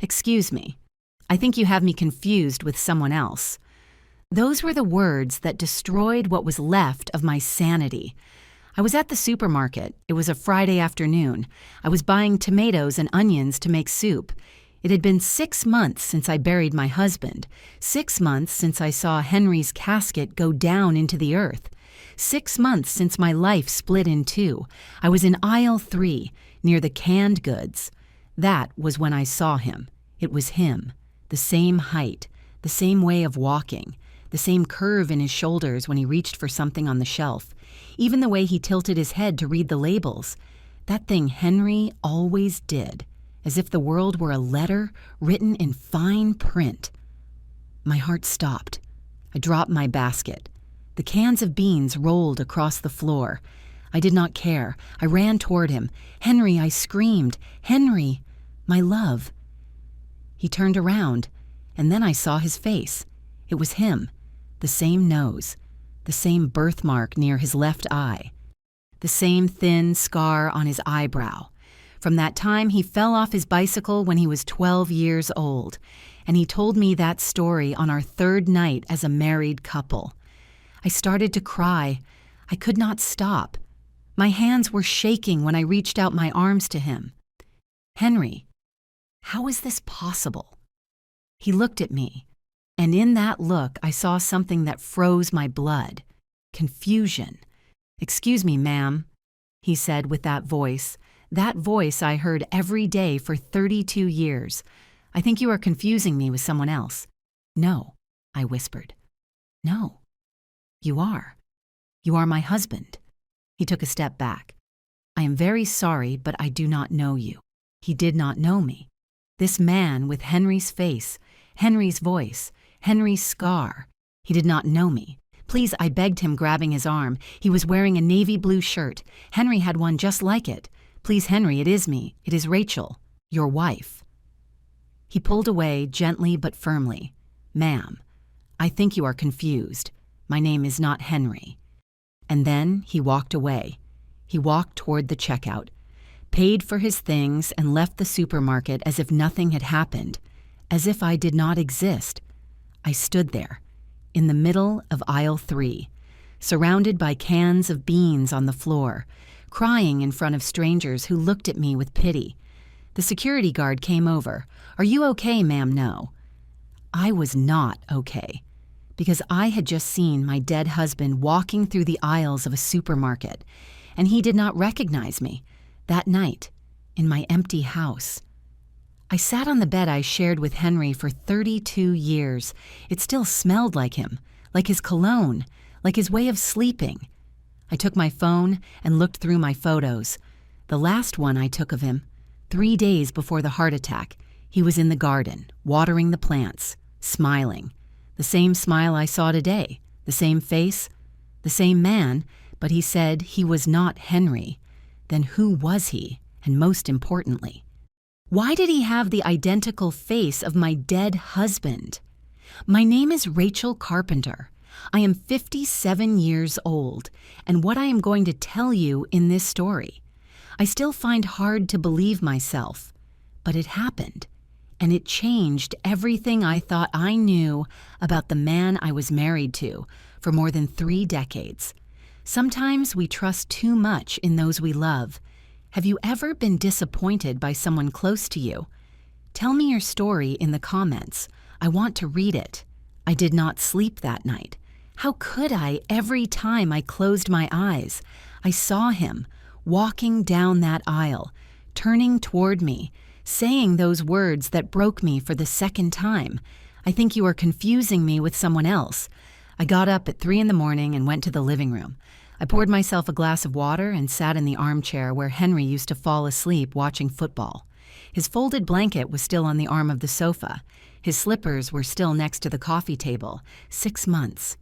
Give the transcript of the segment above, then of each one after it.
Excuse me. I think you have me confused with someone else." Those were the words that destroyed what was left of my sanity. I was at the supermarket. It was a Friday afternoon. I was buying tomatoes and onions to make soup. It had been 6 months since I buried my husband, 6 months since I saw Henry's casket go down into the earth, 6 months since my life split in two. I was in aisle 3, near the canned goods. That was when I saw him. It was him, the same height, the same way of walking, the same curve in his shoulders when he reached for something on the shelf, even the way he tilted his head to read the labels. That thing Henry always did, as if the world were a letter written in fine print. My heart stopped. I dropped my basket. The cans of beans rolled across the floor. I did not care. I ran toward him. "Henry," I screamed. "Henry, my love." He turned around, and then I saw his face. It was him, the same nose, the same birthmark near his left eye, the same thin scar on his eyebrow. From that time, he fell off his bicycle when he was 12 years old, and he told me that story on our 3rd night as a married couple. I started to cry. I could not stop. My hands were shaking when I reached out my arms to him. "Henry, how is this possible?" He looked at me, and in that look I saw something that froze my blood. Confusion. "Excuse me, ma'am," he said with that voice I heard every day for 32 years. "I think you are confusing me with someone else." "No," I whispered. "No, you are. You are my husband." He took a step back. "I am very sorry, but I do not know you." He did not know me. This man with Henry's face, Henry's voice, Henry's scar. He did not know me. "Please," I begged him, grabbing his arm. He was wearing a navy blue shirt. Henry had one just like it. "Please, Henry, it is me. It is Rachel, your wife." He pulled away gently but firmly. "Ma'am, I think you are confused. My name is not Henry." And then he walked away. He walked toward the checkout, paid for his things, and left the supermarket as if nothing had happened, as if I did not exist. I stood there, in the middle of aisle 3, surrounded by cans of beans on the floor, crying in front of strangers who looked at me with pity. The security guard came over. "Are you okay, ma'am?" "No." I was not okay, because I had just seen my dead husband walking through the aisles of a supermarket, and he did not recognize me that night in my empty house. I sat on the bed I shared with Henry for 32 years. It still smelled like him, like his cologne, like his way of sleeping. I took my phone and looked through my photos. The last one I took of him, 3 days before the heart attack, he was in the garden, watering the plants, smiling. The same smile I saw today, the same face, the same man, but he said he was not Henry. Then who was he? And most importantly, why did he have the identical face of my dead husband? My name is Rachel Carpenter. I am 57 years old, and what I am going to tell you in this story, I still find hard to believe myself, but it happened, and it changed everything I thought I knew about the man I was married to for more than 3 decades. Sometimes we trust too much in those we love. Have you ever been disappointed by someone close to you? Tell me your story in the comments. I want to read it. I did not sleep that night. How could I? Every time I closed my eyes, I saw him walking down that aisle, turning toward me, saying those words that broke me for the second time. "I think you are confusing me with someone else." I got up at 3 in the morning and went to the living room. I poured myself a glass of water and sat in the armchair where Henry used to fall asleep watching football. His folded blanket was still on the arm of the sofa. His slippers were still next to the coffee table. 6 months.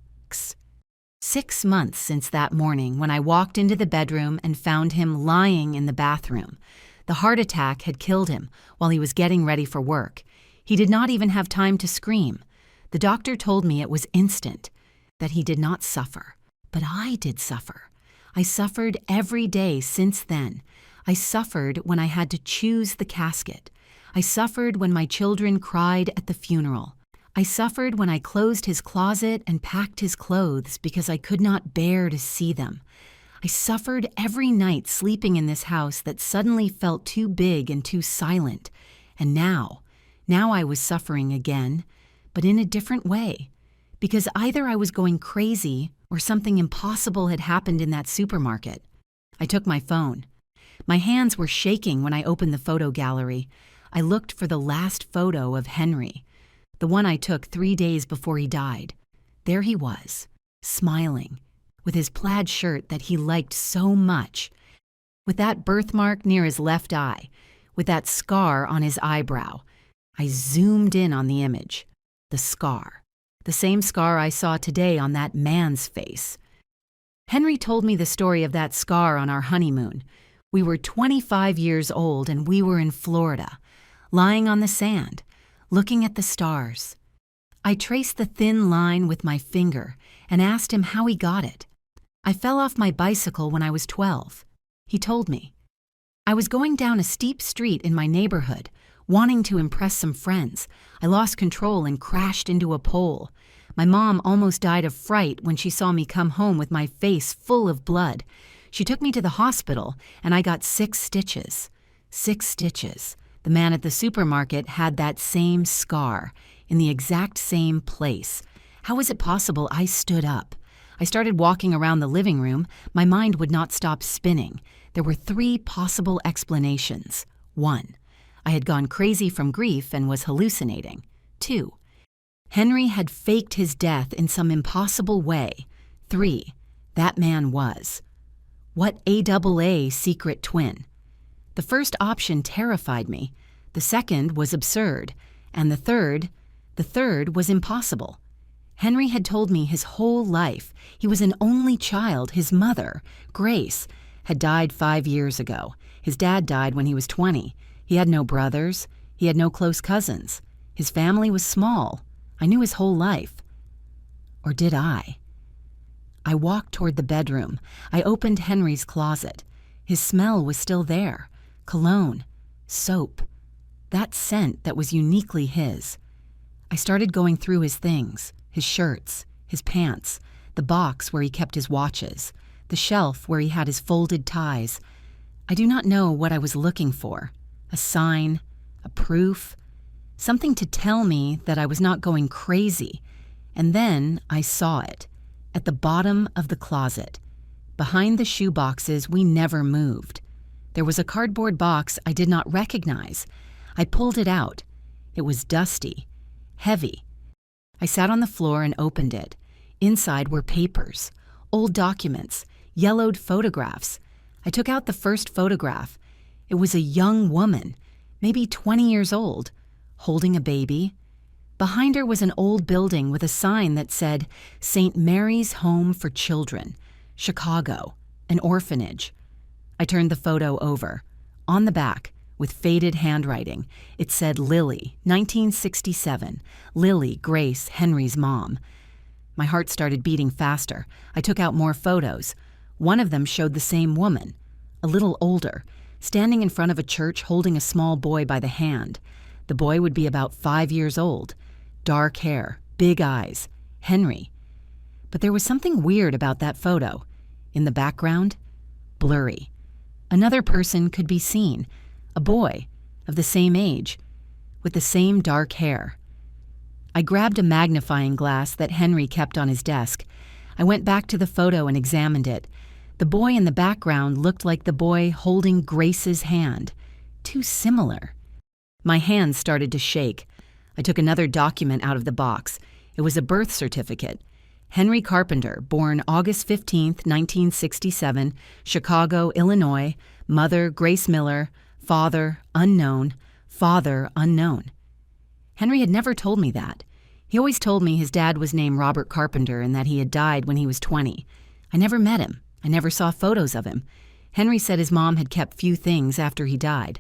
6 months since that morning when I walked into the bedroom and found him lying in the bathroom. The heart attack had killed him while he was getting ready for work. He did not even have time to scream. The doctor told me it was instant, that he did not suffer. But I did suffer. I suffered every day since then. I suffered when I had to choose the casket. I suffered when my children cried at the funeral. I suffered when I closed his closet and packed his clothes because I could not bear to see them. I suffered every night sleeping in this house that suddenly felt too big and too silent. And now I was suffering again, but in a different way. Because either I was going crazy or something impossible had happened in that supermarket. I took my phone. My hands were shaking when I opened the photo gallery. I looked for the last photo of Henry, the one I took 3 days before he died. There he was, smiling, with his plaid shirt that he liked so much, with that birthmark near his left eye, with that scar on his eyebrow. I zoomed in on the image. The scar. The same scar I saw today on that man's face. Henry told me the story of that scar on our honeymoon. We were 25 years old and we were in Florida, lying on the sand, looking at the stars. I traced the thin line with my finger and asked him how he got it. I fell off my bicycle when I was 12. He told me. I was going down a steep street in my neighborhood, wanting to impress some friends. I lost control and crashed into a pole. My mom almost died of fright when she saw me come home with my face full of blood. She took me to the hospital, and I got 6 stitches. 6 stitches. The man at the supermarket had that same scar, in the exact same place. How was it possible I stood up? I started walking around the living room. My mind would not stop spinning. There were 3 possible explanations. 1. I had gone crazy from grief and was hallucinating. 2. Henry had faked his death in some impossible way. 3. That man was. What AAA secret twin? The first option terrified me. The second was absurd. And the third was impossible. Henry had told me his whole life. He was an only child. His mother, Grace, had died 5 years ago. His dad died when he was 20. He had no brothers. He had no close cousins. His family was small. I knew his whole life. Or did I? I walked toward the bedroom. I opened Henry's closet. His smell was still there. Cologne. Soap. That scent that was uniquely his. I started going through his things. His shirts, his pants, the box where he kept his watches, the shelf where he had his folded ties. I do not know what I was looking for. A sign, a proof, something to tell me that I was not going crazy. And then I saw it, at the bottom of the closet. Behind the shoe boxes we never moved. There was a cardboard box I did not recognize. I pulled it out. It was dusty, heavy. I sat on the floor and opened it. Inside were papers, old documents, yellowed photographs. I took out the first photograph. It was a young woman, maybe 20 years old, holding a baby. Behind her was an old building with a sign that said, St. Mary's Home for Children, Chicago, an orphanage. I turned the photo over. On the back, with faded handwriting, it said Lily, 1967, Lily, Grace, Henry's mom. My heart started beating faster. I took out more photos. One of them showed the same woman, a little older, standing in front of a church holding a small boy by the hand. The boy would be about 5 years old. Dark hair, big eyes, Henry. But there was something weird about that photo. In the background, blurry. Another person could be seen, a boy of the same age, with the same dark hair. I grabbed a magnifying glass that Henry kept on his desk. I went back to the photo and examined it. The boy in the background looked like the boy holding Grace's hand. Too similar. My hands started to shake. I took another document out of the box. It was a birth certificate. Henry Carpenter, born August 15, 1967, Chicago, Illinois, mother Grace Miller, father unknown, father unknown. Henry had never told me that. He always told me his dad was named Robert Carpenter and that he had died when he was 20. I never met him. I never saw photos of him. Henry said his mom had kept few things after he died.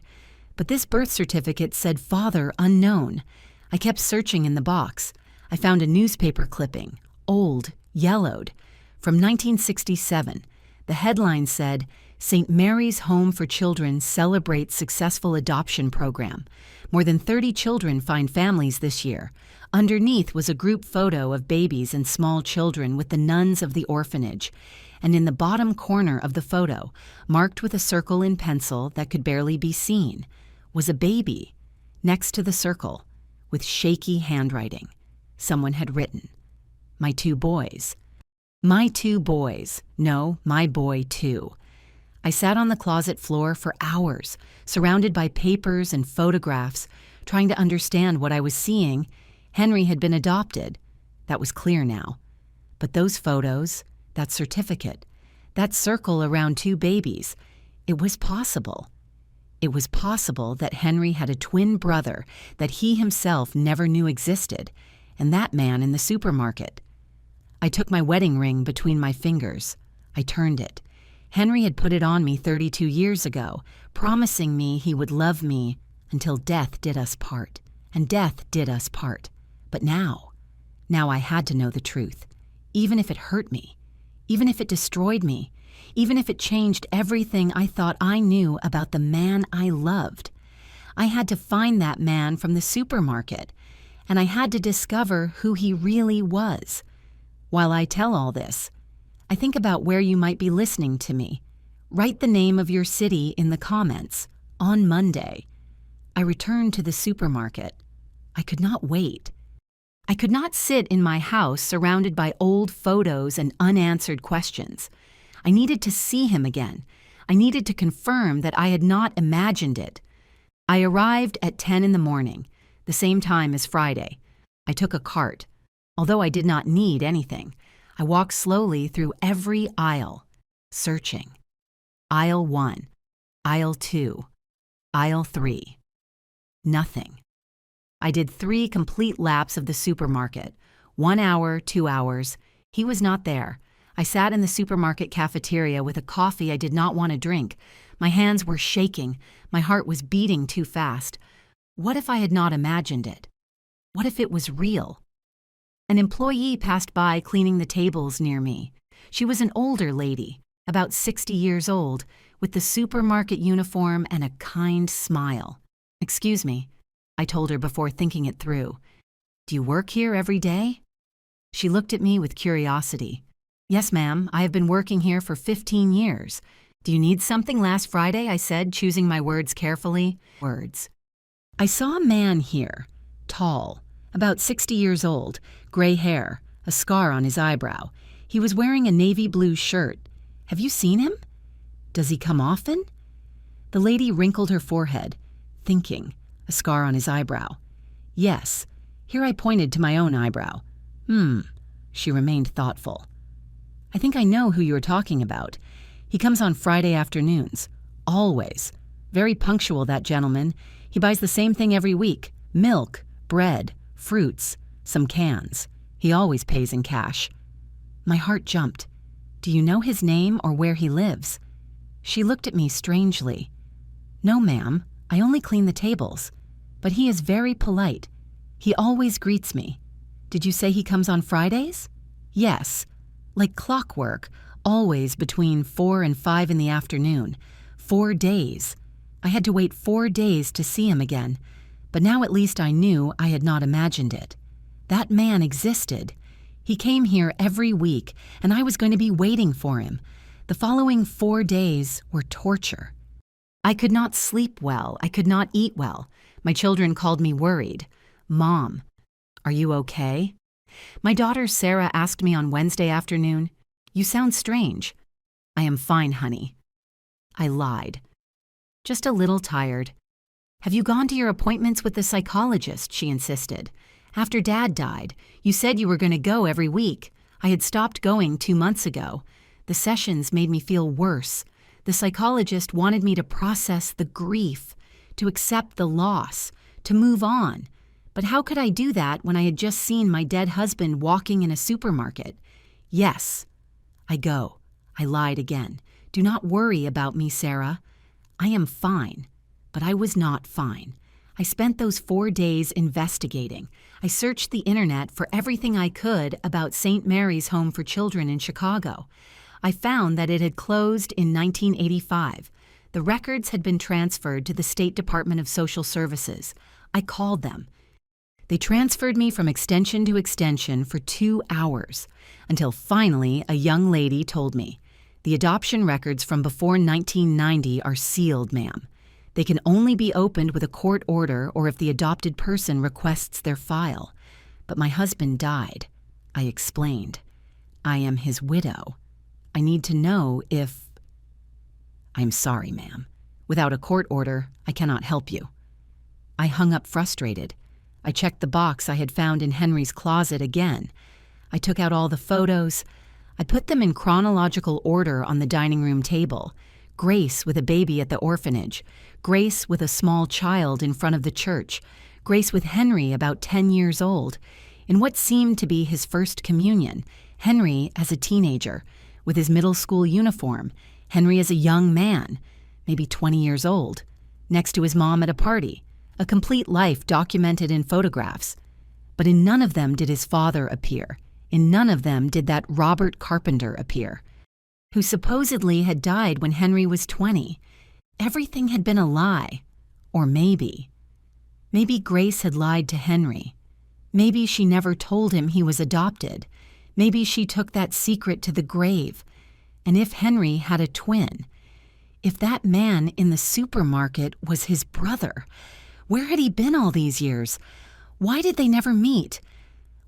But this birth certificate said father unknown. I kept searching in the box. I found a newspaper clipping, old, yellowed, from 1967. The headline said, St. Mary's Home for Children celebrates successful adoption program. More than 30 children find families this year. Underneath was a group photo of babies and small children with the nuns of the orphanage. And in the bottom corner of the photo, marked with a circle in pencil that could barely be seen, was a baby. Next to the circle, with shaky handwriting, someone had written, "My two boys." My two boys. No, my boy too. I sat on the closet floor for hours, surrounded by papers and photographs, trying to understand what I was seeing. Henry had been adopted. That was clear now. But those photos, that certificate, that circle around two babies, it was possible. It was possible that Henry had a twin brother that he himself never knew existed, and that man in the supermarket. I took my wedding ring between my fingers. I turned it. Henry had put it on me 32 years ago, promising me he would love me until death did us part. And death did us part. But now I had to know the truth, even if it hurt me, even if it destroyed me, even if it changed everything I thought I knew about the man I loved. I had to find that man from the supermarket, and I had to discover who he really was. While I tell all this, I think about where you might be listening to me. Write the name of your city in the comments. On Monday, I returned to the supermarket. I could not wait. I could not sit in my house surrounded by old photos and unanswered questions. I needed to see him again. I needed to confirm that I had not imagined it. I arrived at 10 in the morning, the same time as Friday. I took a cart. Although I did not need anything, I walked slowly through every aisle, searching. Aisle 1, aisle 2, aisle 3. Nothing. I did 3 complete laps of the supermarket. 1 hour, 2 hours. He was not there. I sat in the supermarket cafeteria with a coffee I did not want to drink. My hands were shaking. My heart was beating too fast. What if I had not imagined it? What if it was real? An employee passed by cleaning the tables near me. She was an older lady, about 60 years old, with the supermarket uniform and a kind smile. "Excuse me," I told her before thinking it through. "Do you work here every day?" She looked at me with curiosity. "Yes, ma'am, I have been working here for 15 years. Do you need something last Friday?" I said, choosing my words carefully. Words. "I saw a man here, tall, about 60 years old, gray hair, a scar on his eyebrow. He was wearing a navy blue shirt. Have you seen him? Does he come often?" The lady wrinkled her forehead, thinking, a scar on his eyebrow. "Yes." Here I pointed to my own eyebrow. She remained thoughtful. "I think I know who you are talking about. He comes on Friday afternoons. Always. Very punctual, that gentleman. He buys the same thing every week. Milk, bread, fruits, some cans. He always pays in cash." My heart jumped. "Do you know his name or where he lives?" She looked at me strangely. "No, ma'am. I only clean the tables. But he is very polite. He always greets me." "Did you say he comes on Fridays?" "Yes. Like clockwork, always between 4 and 5 in the afternoon. 4 days. I had to wait 4 days to see him again. But now at least I knew I had not imagined it. That man existed. He came here every week, and I was going to be waiting for him. The following 4 days were torture. I could not sleep well. I could not eat well. My children called me worried. "Mom, are you okay?" My daughter Sarah asked me on Wednesday afternoon, "You sound strange." "I am fine, honey." I lied. "Just a little tired." "Have you gone to your appointments with the psychologist?" she insisted. "After Dad died, you said you were going to go every week. I had stopped going 2 months ago. The sessions made me feel worse. The psychologist wanted me to process the grief, to accept the loss, to move on. But how could I do that when I had just seen my dead husband walking in a supermarket? Yes, I go." I lied again. "Do not worry about me, Sarah. I am fine." But I was not fine. I spent those 4 days investigating. I searched the internet for everything I could about St. Mary's Home for Children in Chicago. I found that it had closed in 1985. The records had been transferred to the State Department of Social Services. I called them. They transferred me from extension to extension for 2 hours, until finally a young lady told me, "The adoption records from before 1990 are sealed, ma'am. They can only be opened with a court order or if the adopted person requests their file. But my husband died." I explained. "I am his widow. I need to know if—" "I'm sorry, ma'am. Without a court order, I cannot help you." I hung up frustrated. I checked the box I had found in Henry's closet again. I took out all the photos. I put them in chronological order on the dining room table. Grace with a baby at the orphanage. Grace with a small child in front of the church. Grace with Henry about 10 years old. In what seemed to be his first communion. Henry as a teenager, with his middle school uniform. Henry as a young man, maybe 20 years old, next to his mom at a party. A complete life documented in photographs. But in none of them did his father appear. In none of them did that Robert Carpenter appear, who supposedly had died when Henry was 20. Everything had been a lie. Or maybe Grace had lied to Henry. Maybe she never told him he was adopted. Maybe she took that secret to the grave. And if Henry had a twin, if that man in the supermarket was his brother, where had he been all these years? Why did they never meet?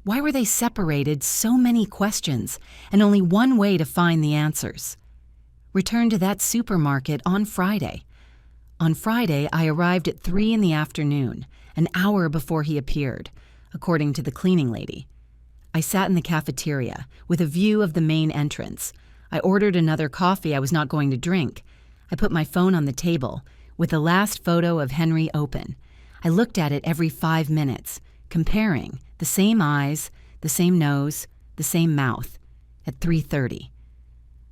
Why were they separated? So many questions, and only one way to find the answers. Return to that supermarket on Friday. On Friday, I arrived at 3 in the afternoon, an hour before he appeared, according to the cleaning lady. I sat in the cafeteria, with a view of the main entrance. I ordered another coffee I was not going to drink. I put my phone on the table, with the last photo of Henry open. I looked at it every 5 minutes, comparing the same eyes, the same nose, the same mouth, at 3:30.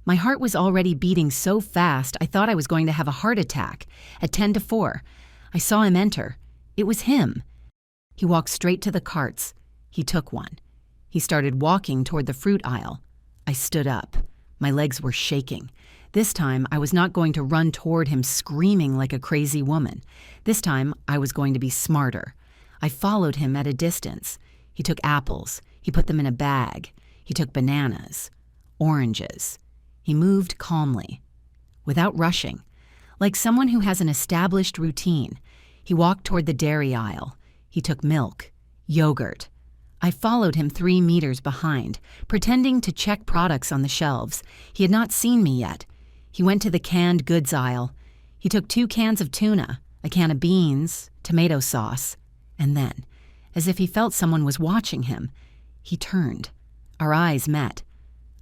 My heart was already beating so fast I thought I was going to have a heart attack. At 10 to 4, I saw him enter. It was him. He walked straight to the carts. He took one. He started walking toward the fruit aisle. I stood up. My legs were shaking. This time, I was not going to run toward him screaming like a crazy woman. This time, I was going to be smarter. I followed him at a distance. He took apples. He put them in a bag. He took bananas, oranges. He moved calmly, without rushing, like someone who has an established routine. He walked toward the dairy aisle. He took milk, yogurt. I followed him 3 meters behind, pretending to check products on the shelves. He had not seen me yet. He went to the canned goods aisle. He took 2 cans of tuna, a can of beans, tomato sauce, and then, as if he felt someone was watching him, he turned. Our eyes met.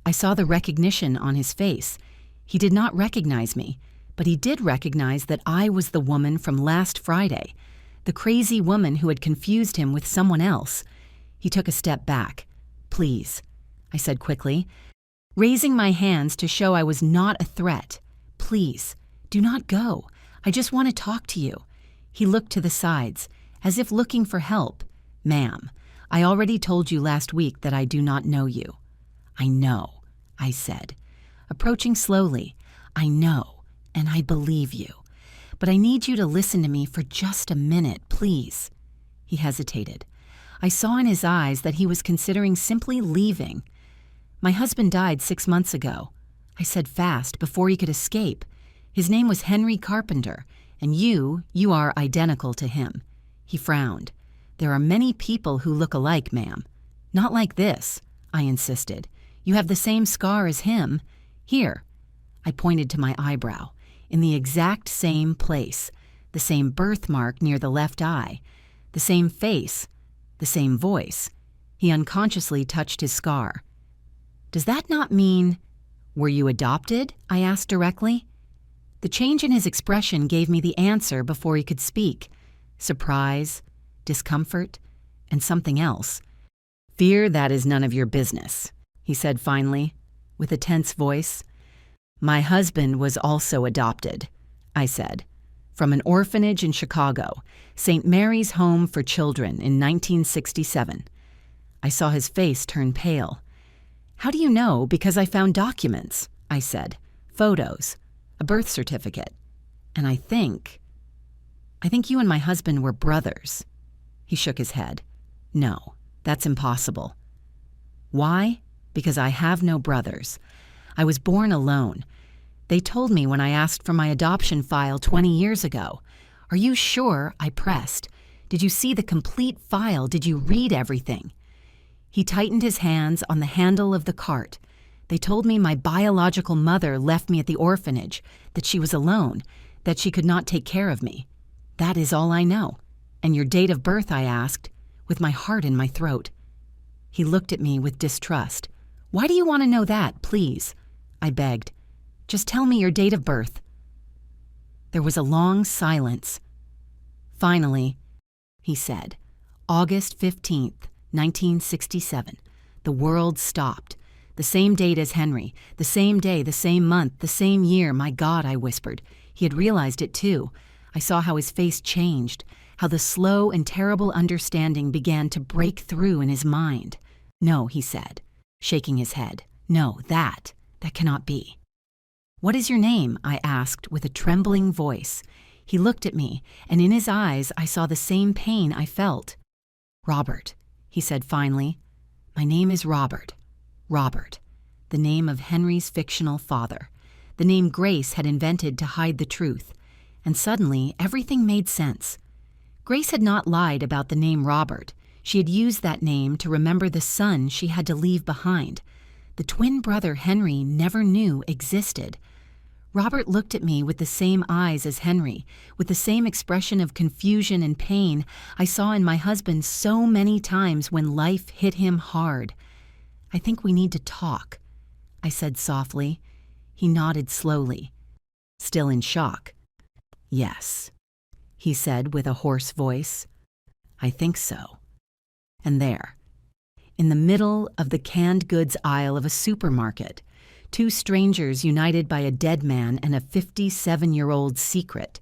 I saw the recognition on his face. He did not recognize me, but he did recognize that I was the woman from last Friday, the crazy woman who had confused him with someone else. He took a step back. "Please," I said quickly, raising my hands to show I was not a threat. "Please, do not go. I just want to talk to you." He looked to the sides, as if looking for help. "Ma'am, I already told you last week that I do not know you." "I know," I said, approaching slowly. "I know, and I believe you. But I need you to listen to me for just a minute, please." He hesitated. I saw in his eyes that he was considering simply leaving. "My husband died 6 months ago," I said fast, before he could escape. "His name was Henry Carpenter, and you are identical to him." He frowned. "There are many people who look alike, ma'am." "Not like this," I insisted. "You have the same scar as him. Here." I pointed to my eyebrow, in the exact same place, the same birthmark near the left eye, the same face, the same voice. He unconsciously touched his scar. "Does that not mean—" "Were you adopted?" I asked directly. The change in his expression gave me the answer before he could speak. Surprise, discomfort, and something else. "Fear that is none of your business," he said finally, with a tense voice. "My husband was also adopted," I said, "from an orphanage in Chicago, St. Mary's Home for Children in 1967. I saw his face turn pale. "How do you know?" "Because I found documents," I said. "Photos, a birth certificate. And I think you and my husband were brothers." He shook his head. No, that's impossible. Why? Because I have no brothers. I was born alone. They told me when I asked for my adoption file 20 years ago. Are you sure? I pressed. Did you see the complete file? Did you read everything? He tightened his hands on the handle of the cart. They told me my biological mother left me at the orphanage, that she was alone, that she could not take care of me. That is all I know. And your date of birth, I asked, with my heart in my throat. He looked at me with distrust. Why do you want to know that, please? I begged. Just tell me your date of birth. There was a long silence. Finally, he said, August 15th, 1967. The world stopped. The same date as Henry, the same day, the same month, the same year. My God, I whispered. He had realized it too. I saw how his face changed, how the slow and terrible understanding began to break through in his mind. No, he said, shaking his head. No, that cannot be. What is your name? I asked with a trembling voice. He looked at me, and in his eyes I saw the same pain I felt. Robert, he said finally. My name is Robert. Robert, the name of Henry's fictional father, the name Grace had invented to hide the truth. And suddenly, everything made sense. Grace had not lied about the name Robert. She had used that name to remember the son she had to leave behind. The twin brother Henry never knew existed. Robert looked at me with the same eyes as Henry, with the same expression of confusion and pain I saw in my husband so many times when life hit him hard. I think we need to talk, I said softly. He nodded slowly, still in shock. Yes, he said with a hoarse voice. I think so. And there, in the middle of the canned goods aisle of a supermarket, two strangers united by a dead man and a 57-year-old secret,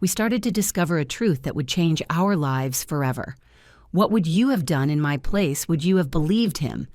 we started to discover a truth that would change our lives forever. What would you have done in my place? Would you have believed him?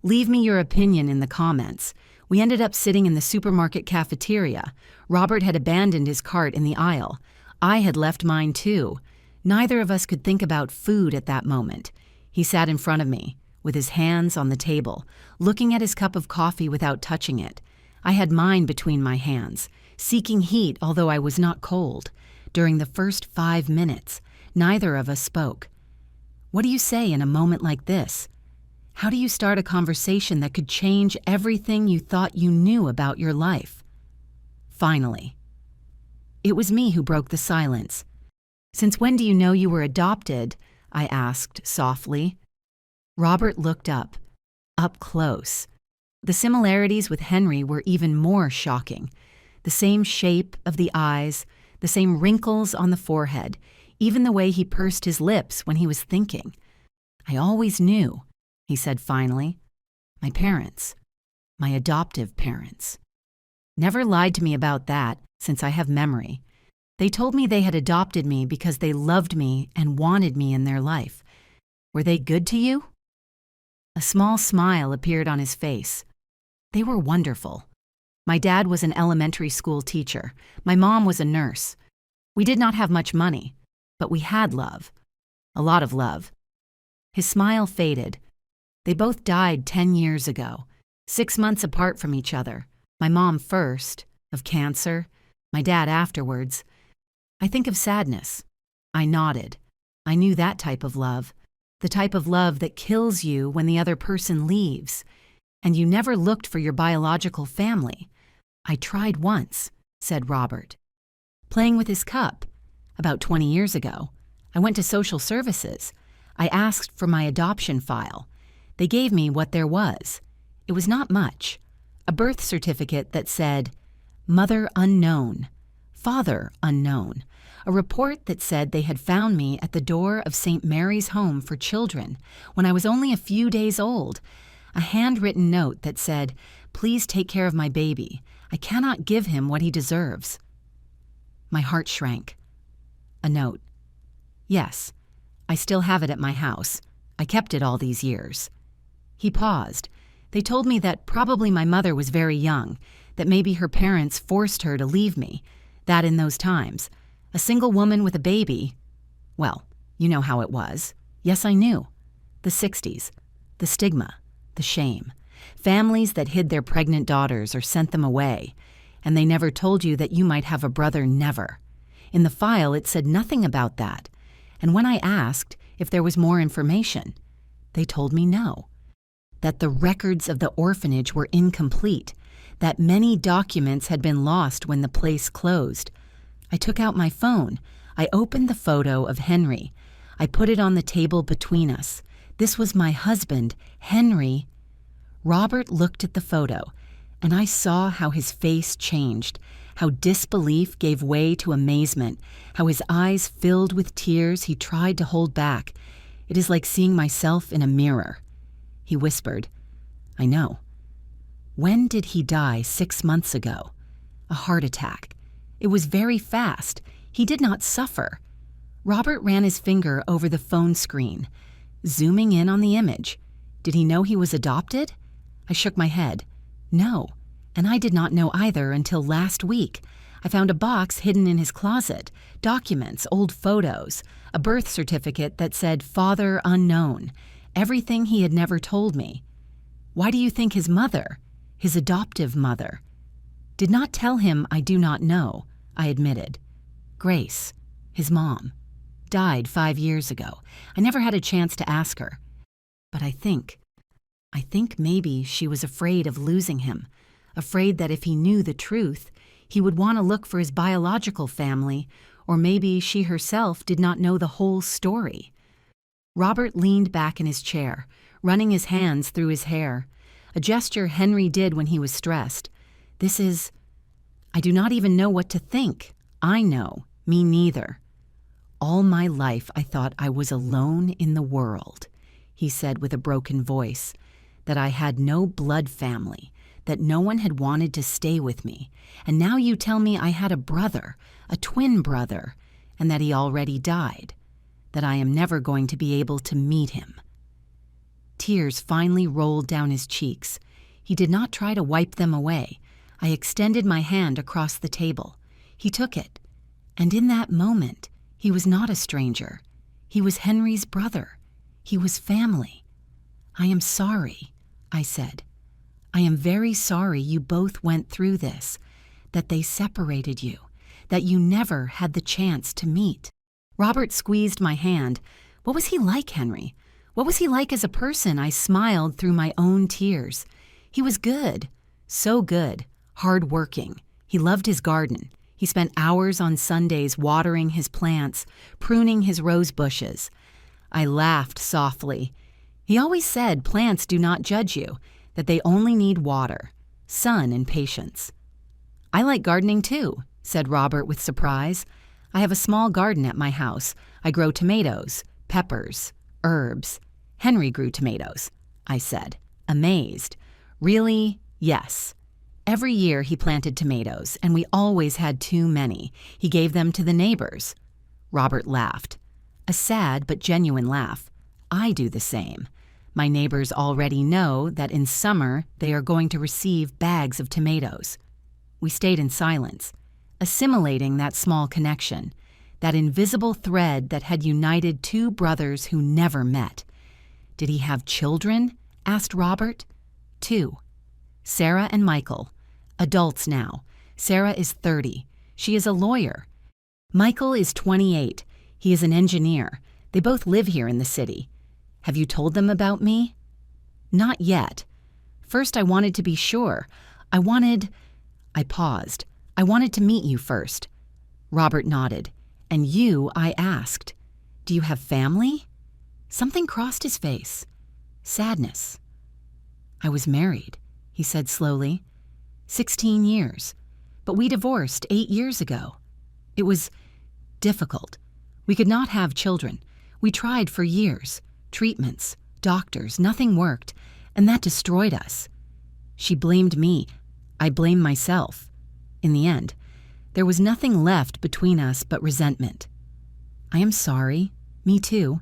Leave me your opinion in the comments. We ended up sitting in the supermarket cafeteria. Robert had abandoned his cart in the aisle. I had left mine too. Neither of us could think about food at that moment. He sat in front of me, with his hands on the table, looking at his cup of coffee without touching it. I had mine between my hands, seeking heat although I was not cold. During the first 5 minutes, neither of us spoke. What do you say in a moment like this? How do you start a conversation that could change everything you thought you knew about your life? Finally, it was me who broke the silence. Since when do you know you were adopted? I asked softly. Robert looked up close. The similarities with Henry were even more shocking. The same shape of the eyes, the same wrinkles on the forehead, even the way he pursed his lips when he was thinking. I always knew, he said finally. My parents, my adoptive parents, never lied to me about that since I have memory. They told me they had adopted me because they loved me and wanted me in their life. Were they good to you? A small smile appeared on his face. They were wonderful. My dad was an elementary school teacher. My mom was a nurse. We did not have much money, but we had love. A lot of love. His smile faded. They both died 10 years ago, 6 months apart from each other. My mom first, of cancer, my dad afterwards. I think of sadness. I nodded. I knew that type of love, the type of love that kills you when the other person leaves, and you never looked for your biological family. I tried once, said Robert. Playing with his cup. About 20 years ago, I went to social services. I asked for my adoption file. They gave me what there was. It was not much. A birth certificate that said, Mother unknown, Father unknown. A report that said they had found me at the door of St. Mary's Home for Children when I was only a few days old. A handwritten note that said, Please take care of my baby. I cannot give him what he deserves. My heart shrank. A note. Yes, I still have it at my house. I kept it all these years. He paused. They told me that probably my mother was very young, that maybe her parents forced her to leave me, that in those times, a single woman with a baby, well, You know how it was. Yes, I knew. The 60s. The stigma. The shame. Families that hid their pregnant daughters or sent them away. And they never told you that you might have a brother, never. In the file, it said nothing about that. And when I asked if there was more information, they told me no. That the records of the orphanage were incomplete. That many documents had been lost when the place closed. I took out my phone. I opened the photo of Henry. I put it on the table between us. This was my husband, Henry. Robert looked at the photo, and I saw how his face changed, how disbelief gave way to amazement, how his eyes filled with tears he tried to hold back. It is like seeing myself in a mirror. He whispered, I know. When did he die 6 months ago? A heart attack. It was very fast. He did not suffer. Robert ran his finger over the phone screen, zooming in on the image. Did he know he was adopted? I shook my head. No, and I did not know either until last week. I found a box hidden in his closet, documents, old photos, a birth certificate that said father unknown, everything he had never told me. Why do you think his mother, his adoptive mother, did not tell him I do not know, I admitted. Grace, his mom, died 5 years ago. I never had a chance to ask her. But I think maybe she was afraid of losing him, afraid that if he knew the truth, he would want to look for his biological family, or maybe she herself did not know the whole story. Robert leaned back in his chair, running his hands through his hair, a gesture Henry did when he was stressed. I do not even know what to think. I know, me neither. All my life I thought I was alone in the world, he said with a broken voice, that I had no blood family, that no one had wanted to stay with me, and now you tell me I had a brother, a twin brother, and that he already died, that I am never going to be able to meet him. Tears finally rolled down his cheeks. He did not try to wipe them away. I extended my hand across the table. He took it, and in that moment, he was not a stranger. He was Henry's brother. He was family. I am sorry, I said. I am very sorry you both went through this, that they separated you, that you never had the chance to meet. Robert squeezed my hand. What was he like, Henry? What was he like as a person? I smiled through my own tears. He was good, so good, hard-working. He loved his garden. He spent hours on Sundays watering his plants, pruning his rose bushes. I laughed softly. He always said plants do not judge you, that they only need water, sun, and patience. I like gardening too, said Robert with surprise. I have a small garden at my house. I grow tomatoes, peppers, herbs. Henry grew tomatoes, I said, amazed. Really? Yes. Every year he planted tomatoes, and we always had too many. He gave them to the neighbors. Robert laughed. A sad but genuine laugh. I do the same. My neighbors already know that in summer they are going to receive bags of tomatoes. We stayed in silence, assimilating that small connection, that invisible thread that had united two brothers who never met. Did he have children? Asked Robert. 2. Sarah and Michael. Adults now. Sarah is 30. She is a lawyer. Michael is 28. He is an engineer. They both live here in the city. Have you told them about me? Not yet. First, I wanted to be sure. I paused. I wanted to meet you first. Robert nodded. And you, I asked. Do you have family? Something crossed his face. Sadness. I was married, he said slowly. 16 years. But we divorced 8 years ago. It was difficult. We could not have children. We tried for years. Treatments, doctors, nothing worked, and that destroyed us. She blamed me. I blamed myself. In the end, there was nothing left between us but resentment. I am sorry. Me too.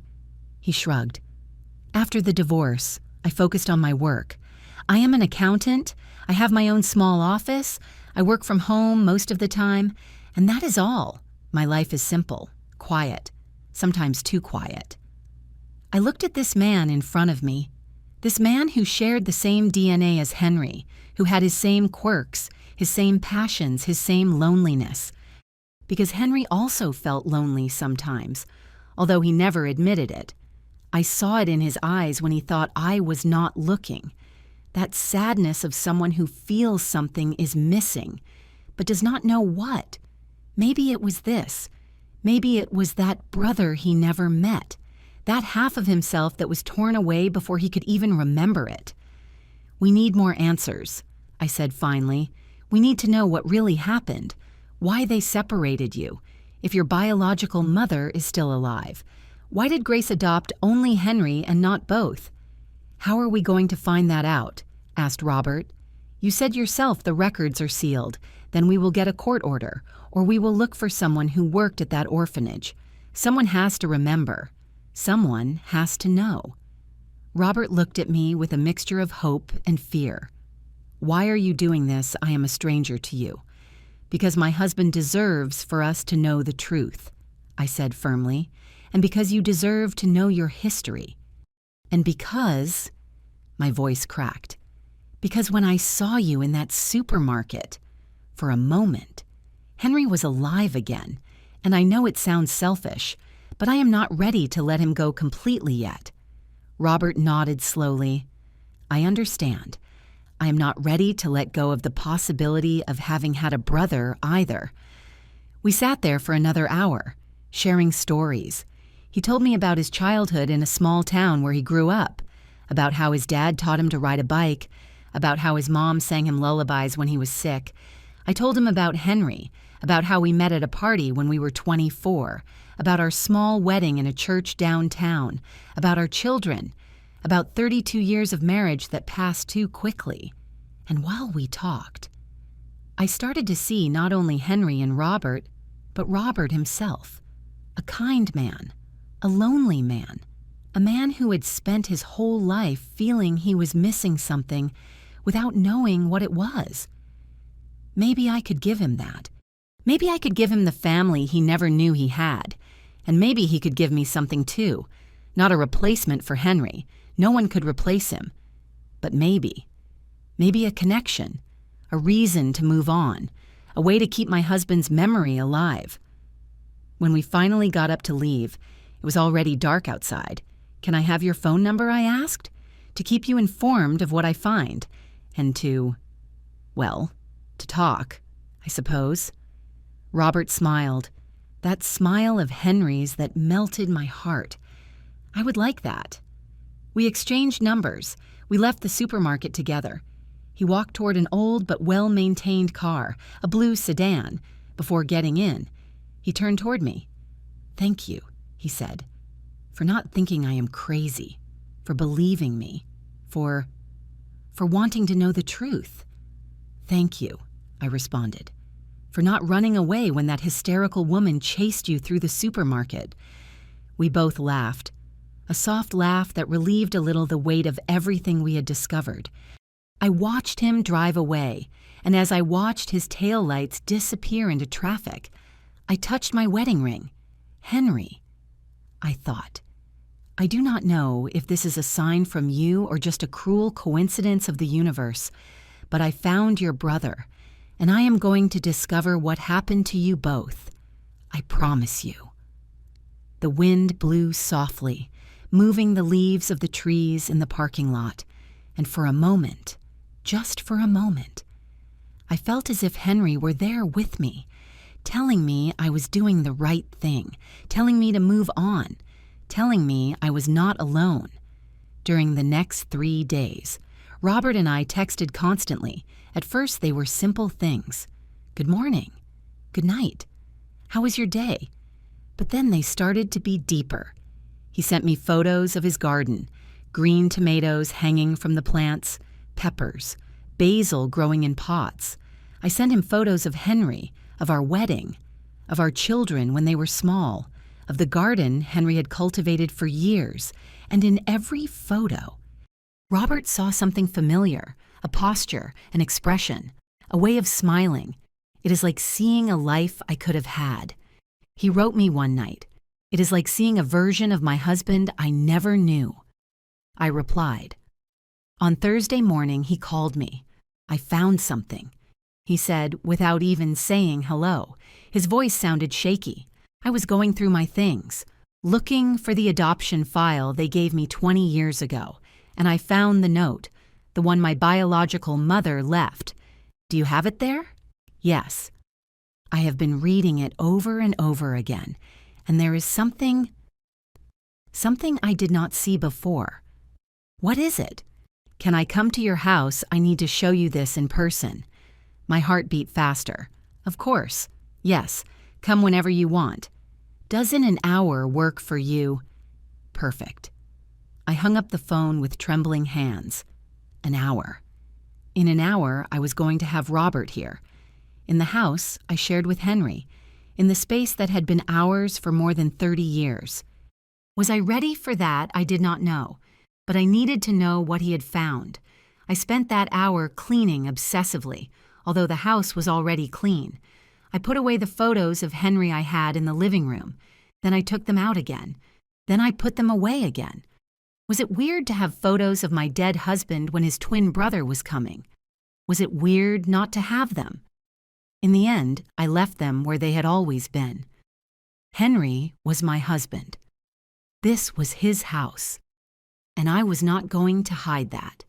He shrugged. After the divorce, I focused on my work. I am an accountant. I have my own small office. I work from home most of the time, and that is all. My life is simple, quiet. sometimes too quiet. I looked at this man in front of me, this man who shared the same DNA as Henry, who had his same quirks, his same passions, his same loneliness. Because Henry also felt lonely sometimes, although he never admitted it. I saw it in his eyes when he thought I was not looking. That sadness of someone who feels something is missing, but does not know what. Maybe it was this. Maybe it was that brother he never met, that half of himself that was torn away before he could even remember it. We need more answers, I said finally. We need to know what really happened, why they separated you, if your biological mother is still alive. Why did Grace adopt only Henry and not both? How are we going to find that out? Asked Robert. You said yourself the records are sealed. Then we will get a court order, or we will look for someone who worked at that orphanage. Someone has to remember. Someone has to know. Robert looked at me with a mixture of hope and fear. Why are you doing this? I am a stranger to you. Because my husband deserves for us to know the truth, I said firmly, and because you deserve to know your history. And because, my voice cracked, because when I saw you in that supermarket, for a moment, Henry was alive again, and I know it sounds selfish, but I am not ready to let him go completely yet. Robert nodded slowly. I understand. I am not ready to let go of the possibility of having had a brother either. We sat there for another hour, sharing stories. He told me about his childhood in a small town where he grew up, about how his dad taught him to ride a bike, about how his mom sang him lullabies when he was sick. I told him about Henry, about how we met at a party when we were 24, about our small wedding in a church downtown, about our children, about 32 years of marriage that passed too quickly. And while we talked, I started to see not only Henry and Robert, but Robert himself, a kind man, a lonely man, a man who had spent his whole life feeling he was missing something without knowing what it was. Maybe I could give him that. Maybe I could give him the family he never knew he had. And maybe he could give me something too. Not a replacement for Henry. No one could replace him. But maybe a connection, a reason to move on, a way to keep my husband's memory alive. When we finally got up to leave, it was already dark outside. Can I have your phone number? I asked, to keep you informed of what I find, and to talk, I suppose. Robert smiled, that smile of Henry's that melted my heart. I would like that. We exchanged numbers. We left the supermarket together. He walked toward an old but well-maintained car, a blue sedan. Before getting in, he turned toward me. Thank you, he said, for not thinking I am crazy, for believing me, for wanting to know the truth. Thank you, I responded, for not running away when that hysterical woman chased you through the supermarket. We both laughed, a soft laugh that relieved a little the weight of everything we had discovered. I watched him drive away, and as I watched his taillights disappear into traffic, I touched my wedding ring. Henry, I thought. I do not know if this is a sign from you or just a cruel coincidence of the universe, but I found your brother, and I am going to discover what happened to you both. I promise you. The wind blew softly, moving the leaves of the trees in the parking lot, and for a moment, just for a moment, I felt as if Henry were there with me, telling me I was doing the right thing, telling me to move on, telling me I was not alone. During the next 3 days, Robert and I texted constantly. At first, they were simple things. Good morning. Good night. How was your day? But then they started to be deeper. He sent me photos of his garden, green tomatoes hanging from the plants, peppers, basil growing in pots. I sent him photos of Henry, of our wedding, of our children when they were small, of the garden Henry had cultivated for years, and in every photo, Robert saw something familiar, a posture, an expression, a way of smiling. It is like seeing a life I could have had. He wrote me one night, It is like seeing a version of my husband I never knew. I replied. On Thursday morning, he called me. I found something. He said, without even saying hello. His voice sounded shaky. I was going through my things, looking for the adoption file they gave me 20 years ago, and I found the note, the one my biological mother left. Do you have it there? Yes. I have been reading it over and over again, and there is something I did not see before. What is it? Can I come to your house? I need to show you this in person. My heart beat faster. Of course. Yes. Come whenever you want. Doesn't an hour work for you? Perfect. I hung up the phone with trembling hands. An hour. In an hour, I was going to have Robert here. In the house I shared with Henry, in the space that had been ours for more than 30 years. Was I ready for that? I did not know, but I needed to know what he had found. I spent that hour cleaning obsessively, although the house was already clean. I put away the photos of Henry I had in the living room. Then I took them out again. Then I put them away again. Was it weird to have photos of my dead husband when his twin brother was coming? Was it weird not to have them? In the end, I left them where they had always been. Henry was my husband. This was his house, and I was not going to hide that.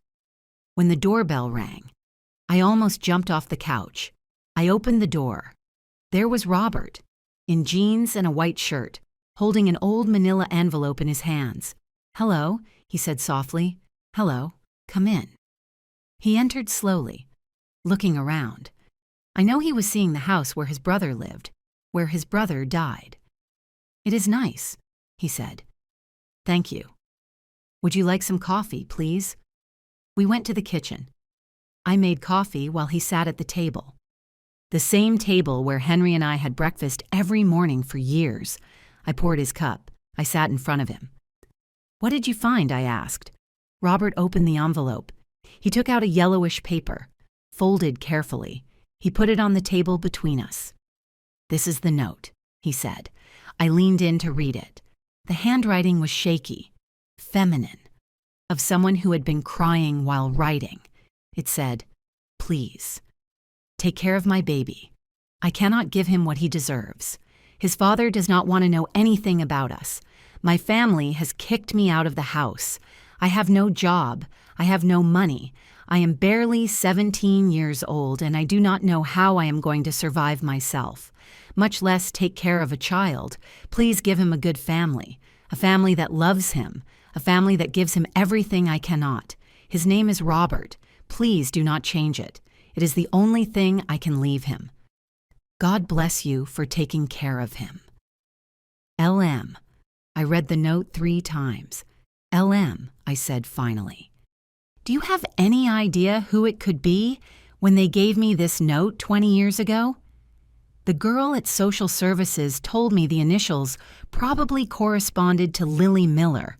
When the doorbell rang, I almost jumped off the couch. I opened the door. There was Robert, in jeans and a white shirt, holding an old manila envelope in his hands. Hello, he said softly. Hello, come in. He entered slowly, looking around. I know he was seeing the house where his brother lived, where his brother died. It is nice, he said. Thank you. Would you like some coffee, please? We went to the kitchen. I made coffee while he sat at the table. The same table where Henry and I had breakfast every morning for years. I poured his cup. I sat in front of him. What did you find? I asked. Robert opened the envelope. He took out a yellowish paper, folded carefully. He put it on the table between us. This is the note, he said. I leaned in to read it. The handwriting was shaky, feminine, of someone who had been crying while writing. It said, please, take care of my baby. I cannot give him what he deserves. His father does not want to know anything about us. My family has kicked me out of the house. I have no job. I have no money. I am barely 17 years old, and I do not know how I am going to survive myself, much less take care of a child. Please give him a good family, a family that loves him, a family that gives him everything I cannot. His name is Robert. Please do not change it. It is the only thing I can leave him. God bless you for taking care of him. LM. I read the note 3 times. LM, I said finally. Do you have any idea who it could be when they gave me this note 20 years ago? The girl at social services told me the initials probably corresponded to Lily Miller.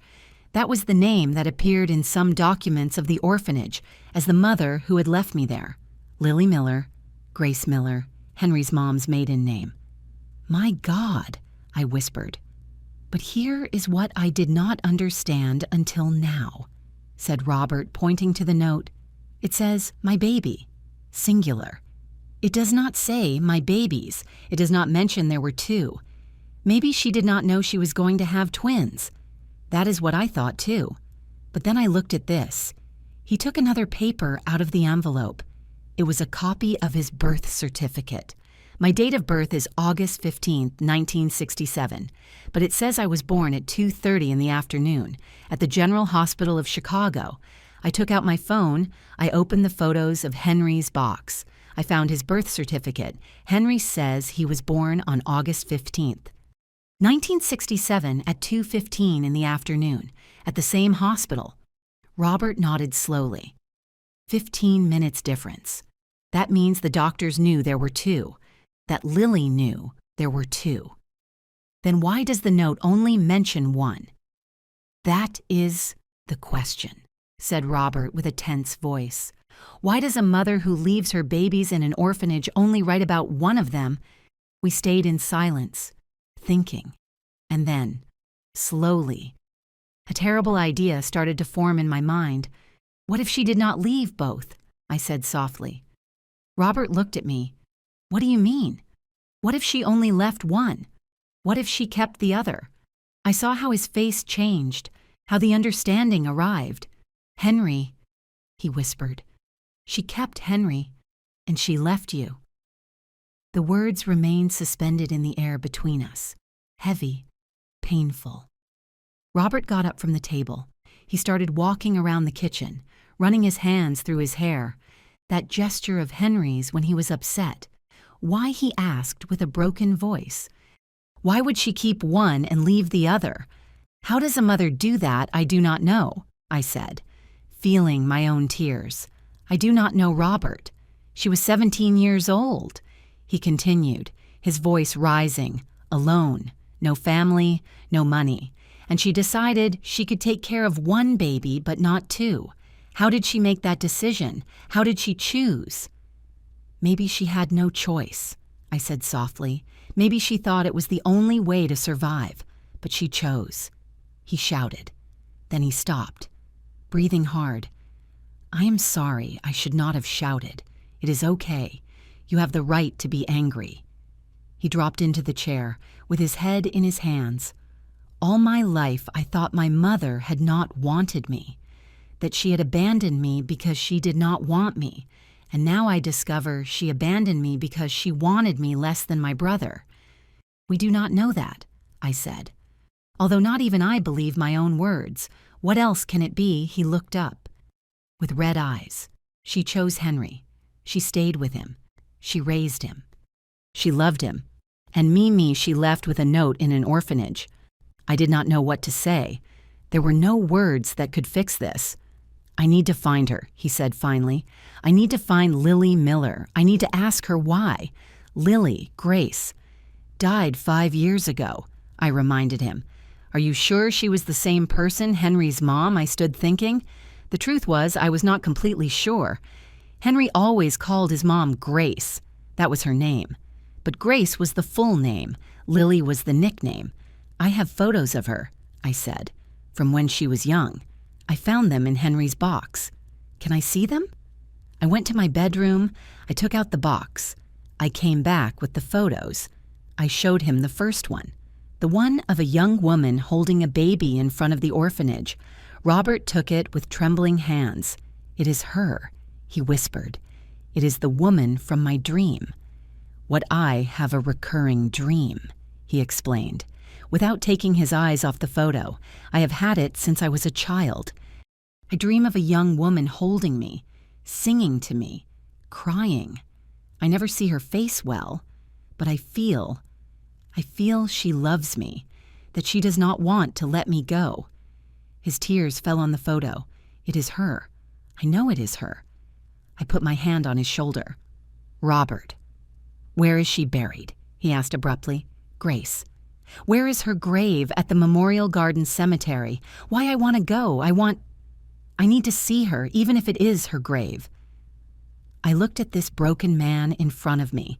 That was the name that appeared in some documents of the orphanage as the mother who had left me there. Lily Miller, Grace Miller, Henry's mom's maiden name. My God, I whispered. But here is what I did not understand until now, said Robert, pointing to the note. It says, my baby, singular. It does not say my babies. It does not mention there were 2. Maybe she did not know she was going to have twins. That is what I thought too. But then I looked at this. He took another paper out of the envelope. It was a copy of his birth certificate. My date of birth is August 15th, 1967, but it says I was born at 2:30 in the afternoon at the General Hospital of Chicago. I took out my phone. I opened the photos of Henry's box. I found his birth certificate. Henry says he was born on August 15th. 1967 at 2:15 in the afternoon at the same hospital. Robert nodded slowly. 15 minutes difference. That means the doctors knew there were 2. That Lily knew there were 2. Then why does the note only mention 1? That is the question, said Robert with a tense voice. Why does a mother who leaves her babies in an orphanage only write about one of them? We stayed in silence, thinking. And then, slowly, a terrible idea started to form in my mind. What if she did not leave both? I said softly. Robert looked at me. What do you mean? What if she only left one? What if she kept the other? I saw how his face changed, how the understanding arrived. Henry, he whispered. She kept Henry, and she left you. The words remained suspended in the air between us, heavy, painful. Robert got up from the table. He started walking around the kitchen, running his hands through his hair. That gesture of Henry's when he was upset. Why, he asked with a broken voice. Why would she keep one and leave the other? How does a mother do that? I do not know, I said, feeling my own tears. I do not know Robert. She was 17 years old. He continued, his voice rising, alone, no family, no money. And she decided she could take care of one baby but not two. How did she make that decision? How did she choose? Maybe she had no choice, I said softly. Maybe she thought it was the only way to survive, but she chose. He shouted. Then he stopped, breathing hard. I am sorry, I should not have shouted. It is okay. You have the right to be angry. He dropped into the chair, with his head in his hands. All my life I thought my mother had not wanted me, that she had abandoned me because she did not want me, and now I discover she abandoned me because she wanted me less than my brother. We do not know that, I said. Although not even I believe my own words, what else can it be? He looked up. With red eyes, she chose Henry. She stayed with him. She raised him. She loved him. And me, she left with a note in an orphanage. I did not know what to say. There were no words that could fix this. I need to find her, he said finally. I need to find Lily Miller. I need to ask her why. Lily, Grace, died 5 years ago, I reminded him. Are you sure she was the same person, Henry's mom? I stood thinking. The truth was, I was not completely sure. Henry always called his mom Grace. That was her name. But Grace was the full name. Lily was the nickname. I have photos of her, I said, from when she was young. I found them in Henry's box. Can I see them? I went to my bedroom. I took out the box. I came back with the photos. I showed him the first one, the one of a young woman holding a baby in front of the orphanage. Robert took it with trembling hands. It is her, he whispered. It is the woman from my dream. What I have a recurring dream, he explained. Without taking his eyes off the photo, I have had it since I was a child. I dream of a young woman holding me, singing to me, crying. I never see her face well, but I feel she loves me, that she does not want to let me go. His tears fell on the photo. It is her. I know it is her. I put my hand on his shoulder. Robert. Where is she buried? He asked abruptly. Grace. Where is her grave at the Memorial Garden Cemetery? Why I want to go. I need to see her, even if it is her grave. I looked at this broken man in front of me.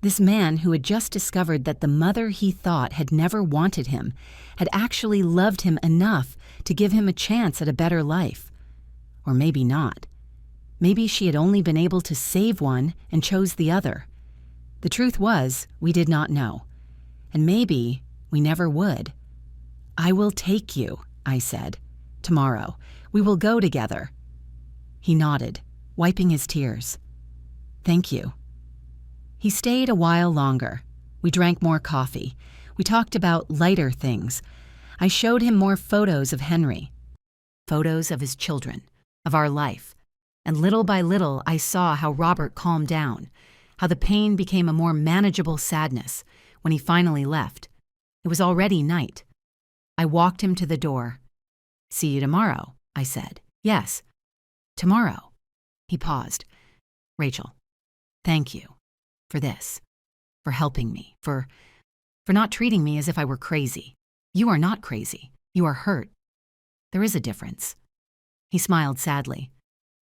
This man who had just discovered that the mother he thought had never wanted him had actually loved him enough to give him a chance at a better life. Or maybe not. Maybe she had only been able to save one and chose the other. The truth was, we did not know. And maybe we never would. I will take you, I said. Tomorrow. We will go together. He nodded, wiping his tears. Thank you. He stayed a while longer. We drank more coffee. We talked about lighter things. I showed him more photos of Henry, photos of his children, of our life. And little by little, I saw how Robert calmed down, how the pain became a more manageable sadness when he finally left. It was already night. I walked him to the door. See you tomorrow, I said. Yes, tomorrow. He paused. Rachel, thank you for this, for helping me, for not treating me as if I were crazy. You are not crazy. You are hurt. There is a difference. He smiled sadly.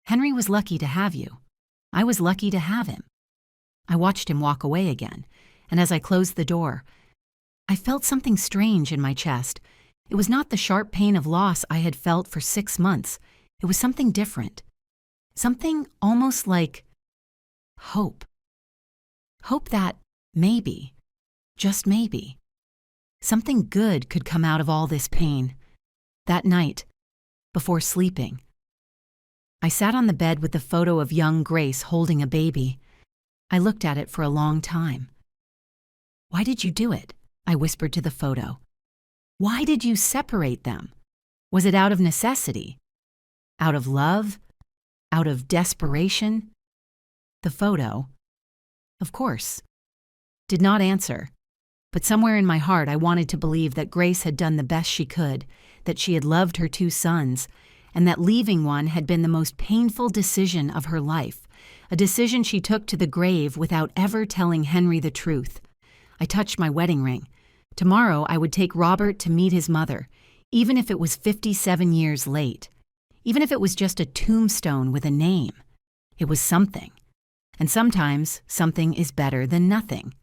Henry was lucky to have you. I was lucky to have him. I watched him walk away again, and as I closed the door, I felt something strange in my chest. It was not the sharp pain of loss I had felt for 6 months. It was something different. Something almost like hope. Hope that maybe, just maybe, something good could come out of all this pain. That night, before sleeping, I sat on the bed with the photo of young Grace holding a baby. I looked at it for a long time. "Why did you do it?" I whispered to the photo. "Why did you separate them? Was it out of necessity? Out of love? Out of desperation?" The photo, of course, did not answer, but somewhere in my heart I wanted to believe that Grace had done the best she could, that she had loved her 2 sons, and that leaving one had been the most painful decision of her life, a decision she took to the grave without ever telling Henry the truth. I touched my wedding ring. Tomorrow I would take Robert to meet his mother, even if it was 57 years late, even if it was just a tombstone with a name. It was something. And sometimes something is better than nothing.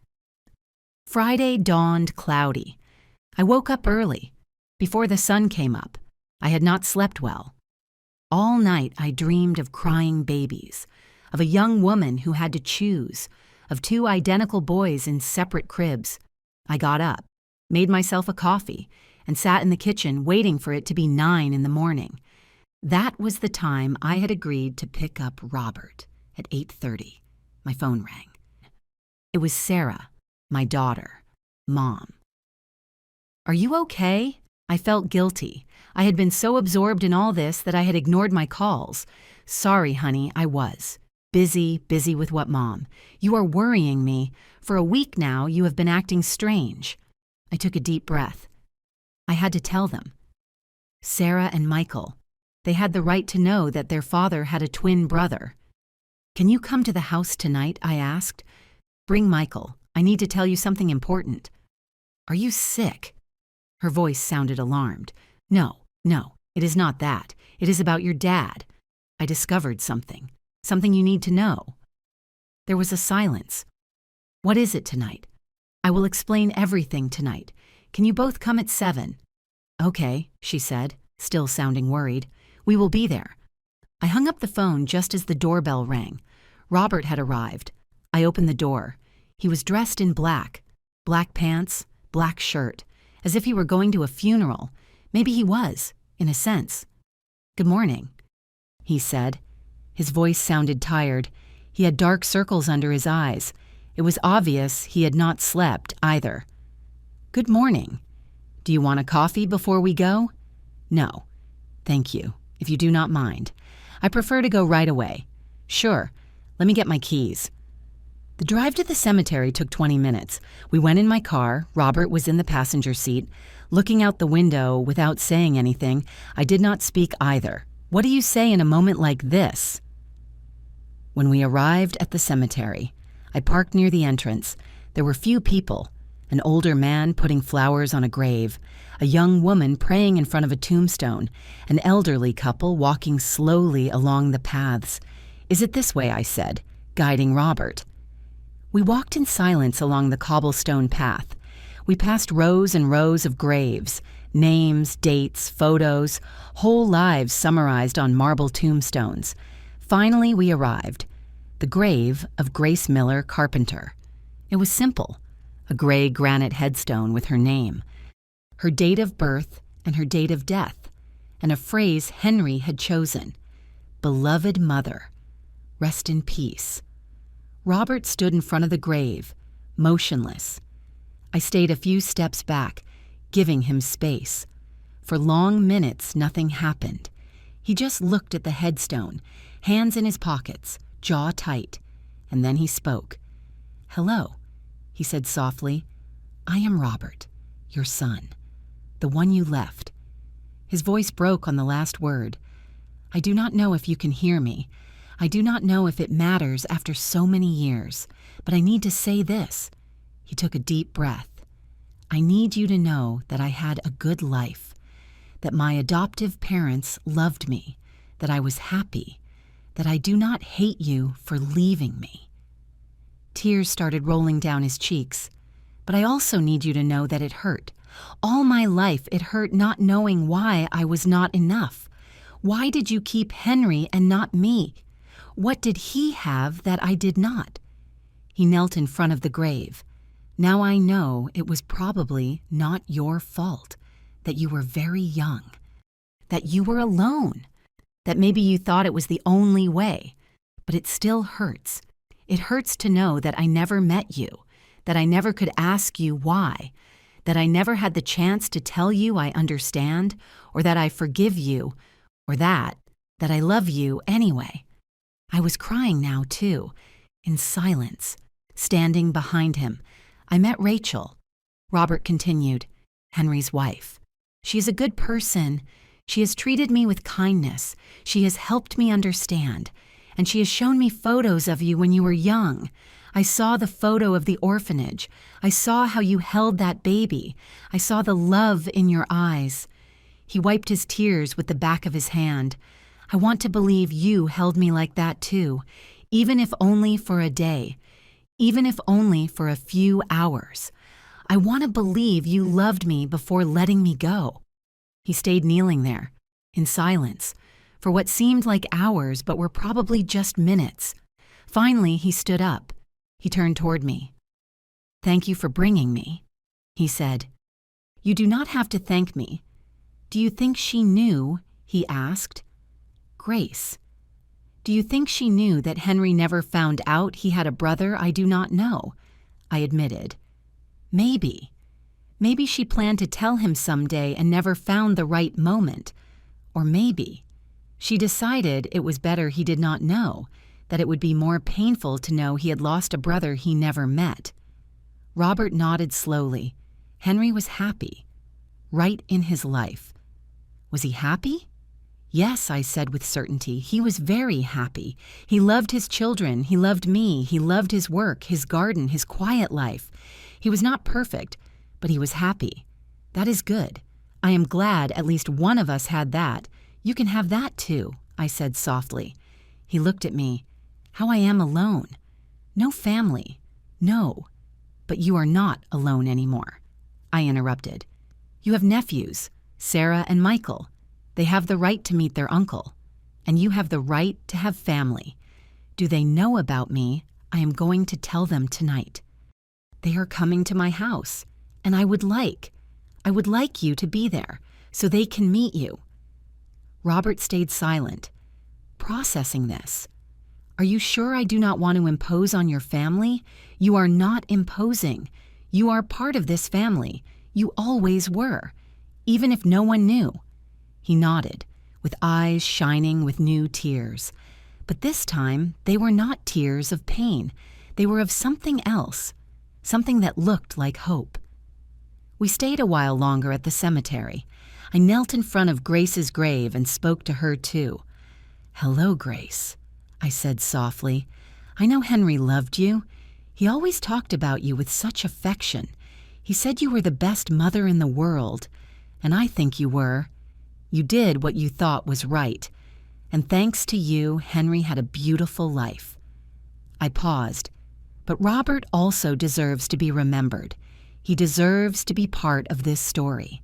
Friday dawned cloudy. I woke up early, before the sun came up. I had not slept well. All night I dreamed of crying babies, of a young woman who had to choose, of 2 identical boys in separate cribs. I got up, made myself a coffee, and sat in the kitchen waiting for it to be 9 in the morning. That was the time I had agreed to pick up Robert at 8:30. My phone rang. It was Sarah, my daughter, Mom. "Are you okay?" I felt guilty. I had been so absorbed in all this that I had ignored my calls. "Sorry, honey, I was. Busy with what, Mom? You are worrying me. For a week now, you have been acting strange." I took a deep breath. I had to tell them. Sarah and Michael. They had the right to know that their father had a twin brother. "Can you come to the house tonight?" I asked. "Bring Michael. I need to tell you something important." "Are you sick?" Her voice sounded alarmed. No, it is not that. It is about your dad. I discovered something you need to know." There was a silence. "What is it tonight?" "I will explain everything tonight. Can you both come at 7? "Okay," she said, still sounding worried. "We will be there." I hung up the phone just as the doorbell rang. Robert had arrived. I opened the door. He was dressed in black pants, black shirt, as if he were going to a funeral. Maybe he was, in a sense. "Good morning," he said. His voice sounded tired. He had dark circles under his eyes. It was obvious he had not slept either. "Good morning. Do you want a coffee before we go?" "No, thank you, if you do not mind. I prefer to go right away." "Sure. Let me get my keys." The drive to the cemetery took 20 minutes. We went in my car. Robert was in the passenger seat. Looking out the window without saying anything, I did not speak either. What do you say in a moment like this? When we arrived at the cemetery, I parked near the entrance. There were few people. An older man putting flowers on a grave, a young woman praying in front of a tombstone, an elderly couple walking slowly along the paths. "Is it this way?" I said, guiding Robert. We walked in silence along the cobblestone path. We passed rows and rows of graves, names, dates, photos, whole lives summarized on marble tombstones. Finally, we arrived. The grave of Grace Miller Carpenter. It was simple. A gray granite headstone with her name, her date of birth and her date of death, and a phrase Henry had chosen. "Beloved mother, rest in peace." Robert stood in front of the grave, motionless. I stayed a few steps back, giving him space. For long minutes, nothing happened. He just looked at the headstone, hands in his pockets, jaw tight, and then he spoke. "Hello," he said softly. "I am Robert, your son, the one you left." His voice broke on the last word. "I do not know if you can hear me. I do not know if it matters after so many years, but I need to say this." He took a deep breath. "I need you to know that I had a good life, that my adoptive parents loved me, that I was happy, that I do not hate you for leaving me." Tears started rolling down his cheeks, But I also need you to know that it hurt. All my life it hurt not knowing why I was not enough. Why did you keep Henry and not me? What did he have that I did not? He knelt in front of the grave. Now I know it was probably not your fault, that you were very young, that you were alone, that maybe you thought it was the only way, but it still hurts. It hurts to know that I never met you, that I never could ask you why, that I never had the chance to tell you I understand, or that I forgive you, or that I love you anyway. I was crying now, too, in silence, standing behind him. I met Rachel. Robert continued, Henry's wife. She is a good person. She has treated me with kindness. She has helped me understand. And she has shown me photos of you when you were young. I saw the photo of the orphanage. I saw how you held that baby. I saw the love in your eyes. He wiped his tears with the back of his hand. I want to believe you held me like that too, even if only for a day, even if only for a few hours. I want to believe you loved me before letting me go. He stayed kneeling there, in silence, for what seemed like hours but were probably just minutes. Finally, he stood up. He turned toward me. Thank you for bringing me, he said. You do not have to thank me. Do you think she knew? He asked. Grace, do you think she knew that Henry never found out he had a brother I do not know? I admitted. Maybe. Maybe she planned to tell him someday and never found the right moment. Or maybe she decided it was better he did not know, that it would be more painful to know he had lost a brother he never met. Robert nodded slowly. Henry was happy. Right in his life. Was he happy? Yes, I said with certainty. He was very happy. He loved his children. He loved me. He loved his work, his garden, his quiet life. He was not perfect, but he was happy. That is good. I am glad at least one of us had that. You can have that too, I said softly. He looked at me. How I am alone. No family. No. But you are not alone anymore. I interrupted. You have nephews, Sarah and Michael. They have the right to meet their uncle. And you have the right to have family. Do they know about me? I am going to tell them tonight. They are coming to my house, and I would like you to be there so they can meet you. Robert stayed silent, processing this. Are you sure I do not want to impose on your family? You are not imposing. You are part of this family. You always were, even if no one knew. He nodded, with eyes shining with new tears. But this time, they were not tears of pain. They were of something else, something that looked like hope. We stayed a while longer at the cemetery. I knelt in front of Grace's grave and spoke to her too. Hello, Grace, I said softly. I know Henry loved you. He always talked about you with such affection. He said you were the best mother in the world, and I think you were. You did what you thought was right, and thanks to you, Henry had a beautiful life. I paused, but Robert also deserves to be remembered. He deserves to be part of this story.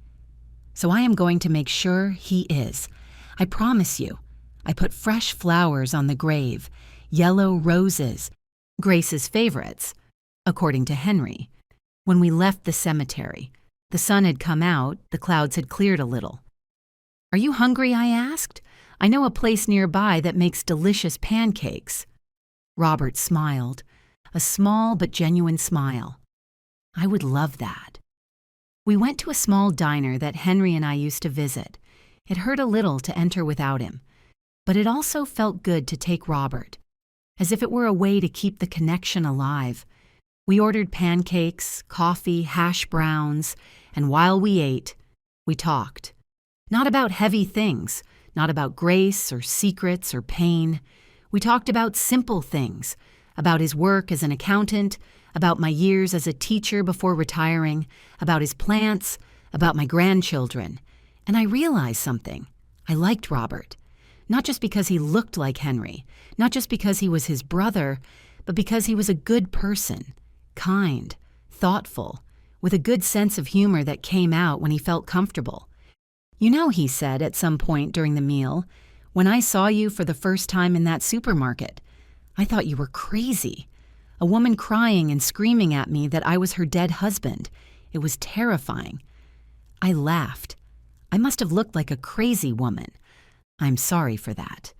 So I am going to make sure he is. I promise you. I put fresh flowers on the grave, yellow roses, Grace's favorites, according to Henry. When we left the cemetery, the sun had come out, the clouds had cleared a little. Are you hungry? I asked. I know a place nearby that makes delicious pancakes. Robert smiled, a small but genuine smile. I would love that. We went to a small diner that Henry and I used to visit. It hurt a little to enter without him, but it also felt good to take Robert, as if it were a way to keep the connection alive. We ordered pancakes, coffee, hash browns, and while we ate, we talked. Not about heavy things, not about Grace or secrets or pain. We talked about simple things, about his work as an accountant, about my years as a teacher before retiring, about his plants, about my grandchildren. And I realized something. I liked Robert. Not just because he looked like Henry, not just because he was his brother, but because he was a good person, kind, thoughtful, with a good sense of humor that came out when he felt comfortable. "You know," he said at some point during the meal, "when I saw you for the first time in that supermarket, I thought you were crazy. A woman crying and screaming at me that I was her dead husband. It was terrifying." I laughed. I must have looked like a crazy woman. "I'm sorry for that."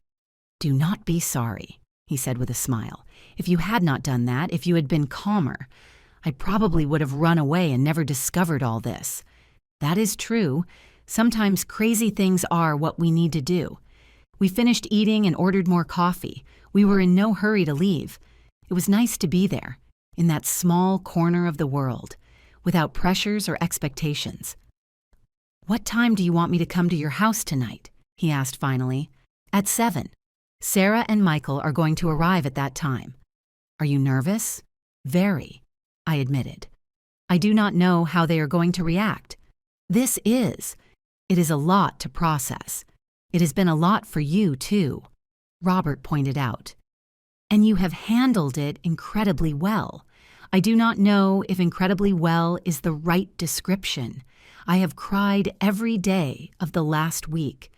"Do not be sorry," he said with a smile. "If you had not done that, if you had been calmer, I probably would have run away and never discovered all this." "That is true. Sometimes crazy things are what we need to do." We finished eating and ordered more coffee. We were in no hurry to leave. It was nice to be there, in that small corner of the world, without pressures or expectations. "What time do you want me to come to your house tonight?" he asked finally. "At 7. Sarah and Michael are going to arrive at that time." "Are you nervous?" "Very," I admitted. "I do not know how they are going to react. It is a lot to process. It has been a lot for you, too," Robert pointed out. "And you have handled it incredibly well. I do not know if incredibly well is the right description. I have cried every day of the last week,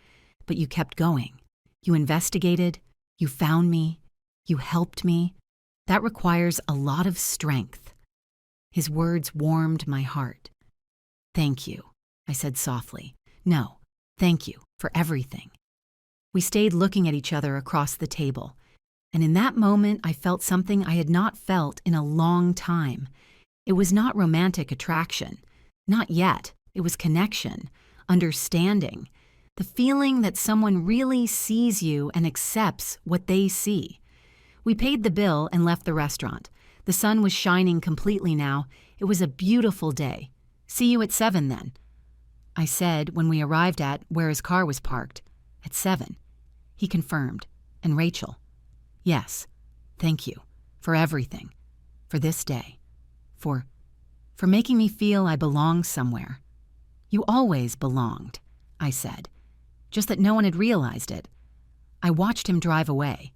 but you kept going. You investigated, you found me, you helped me. That requires a lot of strength." His words warmed my heart. "Thank you," I said softly. "No, thank you for everything." We stayed looking at each other across the table, and in that moment I felt something I had not felt in a long time. It was not romantic attraction. Not yet. It was connection, understanding, the feeling that someone really sees you and accepts what they see. We paid the bill and left the restaurant. The sun was shining completely now. It was a beautiful day. "See you at 7 then," I said when we arrived at where his car was parked. "At 7. He confirmed. "And Rachel?" "Yes. Thank you. For everything. For this day. For making me feel I belong somewhere." "You always belonged," I said, just that no one had realized it. I watched him drive away.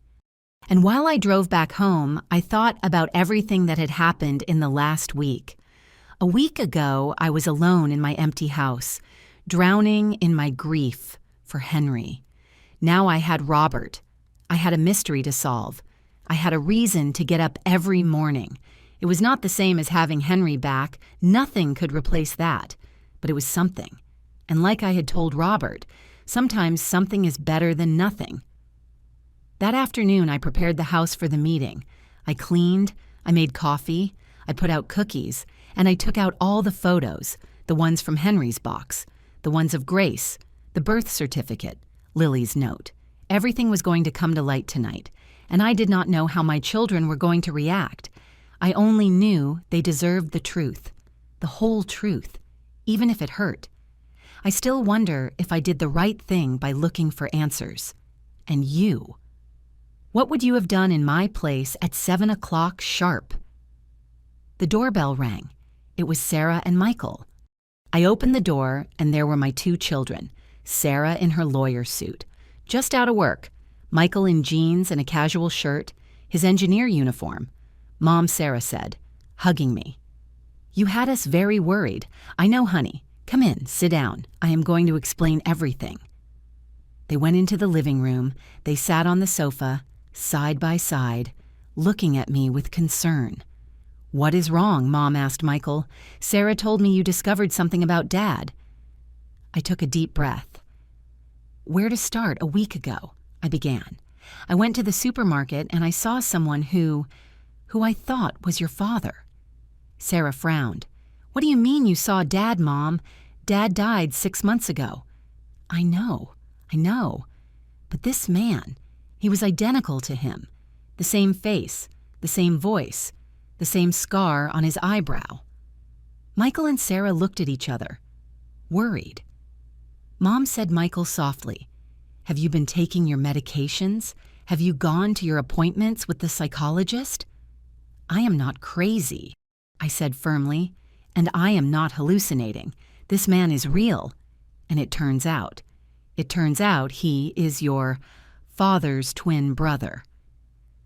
And while I drove back home, I thought about everything that had happened in the last week. A week ago, I was alone in my empty house, drowning in my grief for Henry. Now I had Robert. I had a mystery to solve. I had a reason to get up every morning. It was not the same as having Henry back. Nothing could replace that. But it was something. And like I had told Robert, sometimes something is better than nothing. That afternoon, I prepared the house for the meeting. I cleaned, I made coffee, I put out cookies, and I took out all the photos, the ones from Henry's box, the ones of Grace, the birth certificate, Lily's note. Everything was going to come to light tonight, and I did not know how my children were going to react. I only knew they deserved the truth, the whole truth, even if it hurt. I still wonder if I did the right thing by looking for answers. And you? What would you have done in my place at 7 o'clock sharp? The doorbell rang. It was Sarah and Michael. I opened the door, and there were my 2 children, Sarah in her lawyer suit, just out of work, Michael in jeans and a casual shirt, his engineer uniform. Mom, Sarah said, hugging me. "You had us very worried. I know, honey. Come in, sit down. I am going to explain everything." They went into the living room. They sat on the sofa, side by side, looking at me with concern. "What is wrong?" Mom asked Michael. "Sarah told me you discovered something about Dad." I took a deep breath. "Where to start? A week ago," I began. "I went to the supermarket and I saw someone who I thought was your father." Sarah frowned. "What do you mean you saw Dad, Mom? Dad died 6 months ago." I know. But this man, he was identical to him. The same face, the same voice, the same scar on his eyebrow." Michael and Sarah looked at each other, worried. Mom said Michael softly, "Have you been taking your medications? Have you gone to your appointments with the psychologist?" "I am not crazy," I said firmly, "and I am not hallucinating. This man is real. And it turns out he is your father's twin brother."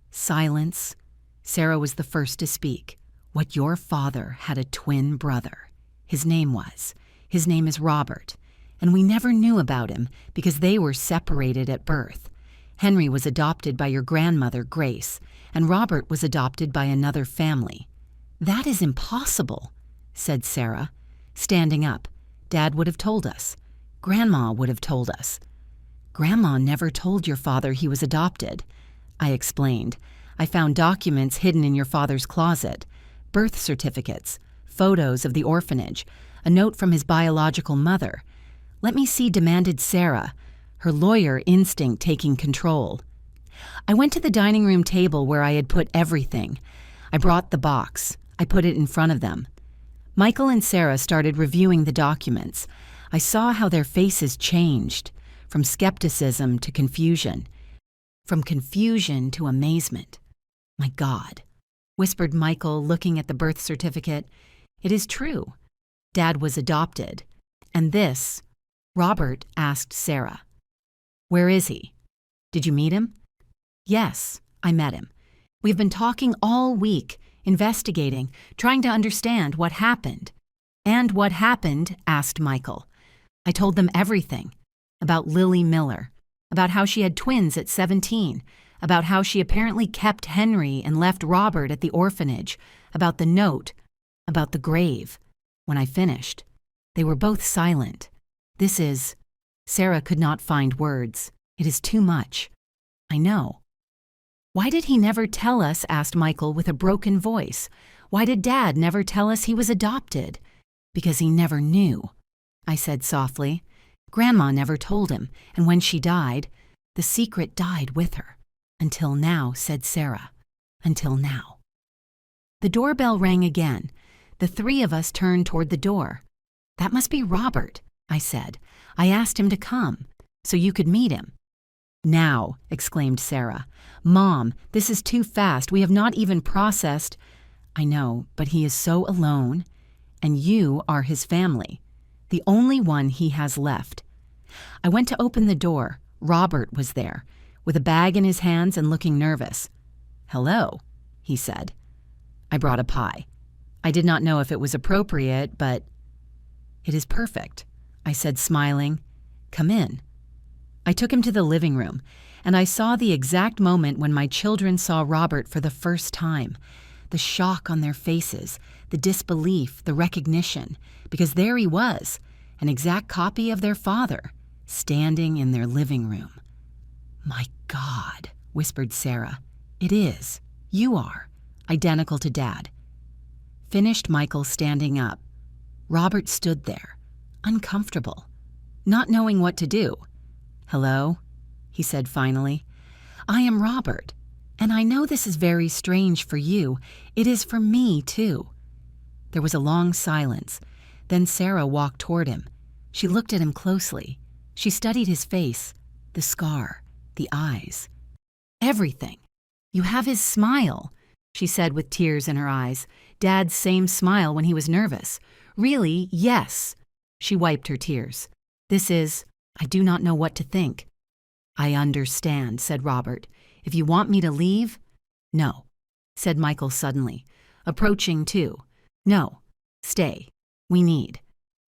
Silence. Sarah was the first to speak. "What, your father had a twin brother?" His name was. His name is Robert, and we never knew about him because they were separated at birth. Henry was adopted by your grandmother, Grace, and Robert was adopted by another family. That is impossible, said Sarah. Standing up, Dad would have told us. Grandma would have told us. Grandma never told your father he was adopted. I explained. I found documents hidden in your father's closet, birth certificates, photos of the orphanage, a note from his biological mother. Let me see, demanded Sarah, her lawyer instinct taking control. I went to the dining room table where I had put everything. I brought the box. I put it in front of them. Michael and Sarah started reviewing the documents. I saw how their faces changed, from skepticism to confusion, from confusion to amazement. My God, whispered Michael, looking at the birth certificate. It is true. Dad was adopted. And this, Robert asked Sarah. Where is he? Did you meet him? Yes, I met him. We've been talking all week, investigating, trying to understand what happened. And what happened? Asked Michael. I told them everything. About Lily Miller, about how she had twins at 17, about how she apparently kept Henry and left Robert at the orphanage, about the note, about the grave. When I finished, they were both silent. This is... Sarah could not find words. It is too much. I know. Why did he never tell us? Asked Michael with a broken voice. Why did Dad never tell us he was adopted? Because he never knew, I said softly. Grandma never told him, and when she died, the secret died with her. Until now, said Sarah. Until now. The doorbell rang again. The three of us turned toward the door. That must be Robert, I said. I asked him to come, so you could meet him. Now, exclaimed Sarah. Mom, this is too fast. We have not even processed. I know, but he is so alone, and you are his family. The only one he has left. I went to open the door. Robert was there, with a bag in his hands and looking nervous. Hello, he said. I brought a pie. I did not know if it was appropriate, but... It is perfect, I said, smiling. Come in. I took him to the living room, and I saw the exact moment when my children saw Robert for the first time. The shock on their faces, the disbelief, the recognition, because there he was, an exact copy of their father, standing in their living room. My God, whispered Sarah. It is. You are. Identical to Dad. Finished Michael standing up. Robert stood there, uncomfortable, not knowing what to do. Hello, he said finally. I am Robert, and I know this is very strange for you. It is for me, too. There was a long silence. Then Sarah walked toward him. She looked at him closely. She studied his face, the scar, the eyes. Everything. You have his smile, she said with tears in her eyes. Dad's same smile when he was nervous. Really, yes. She wiped her tears. This is... I do not know what to think. I understand, said Robert. If you want me to leave? No, said Michael suddenly, approaching too. No, stay. We need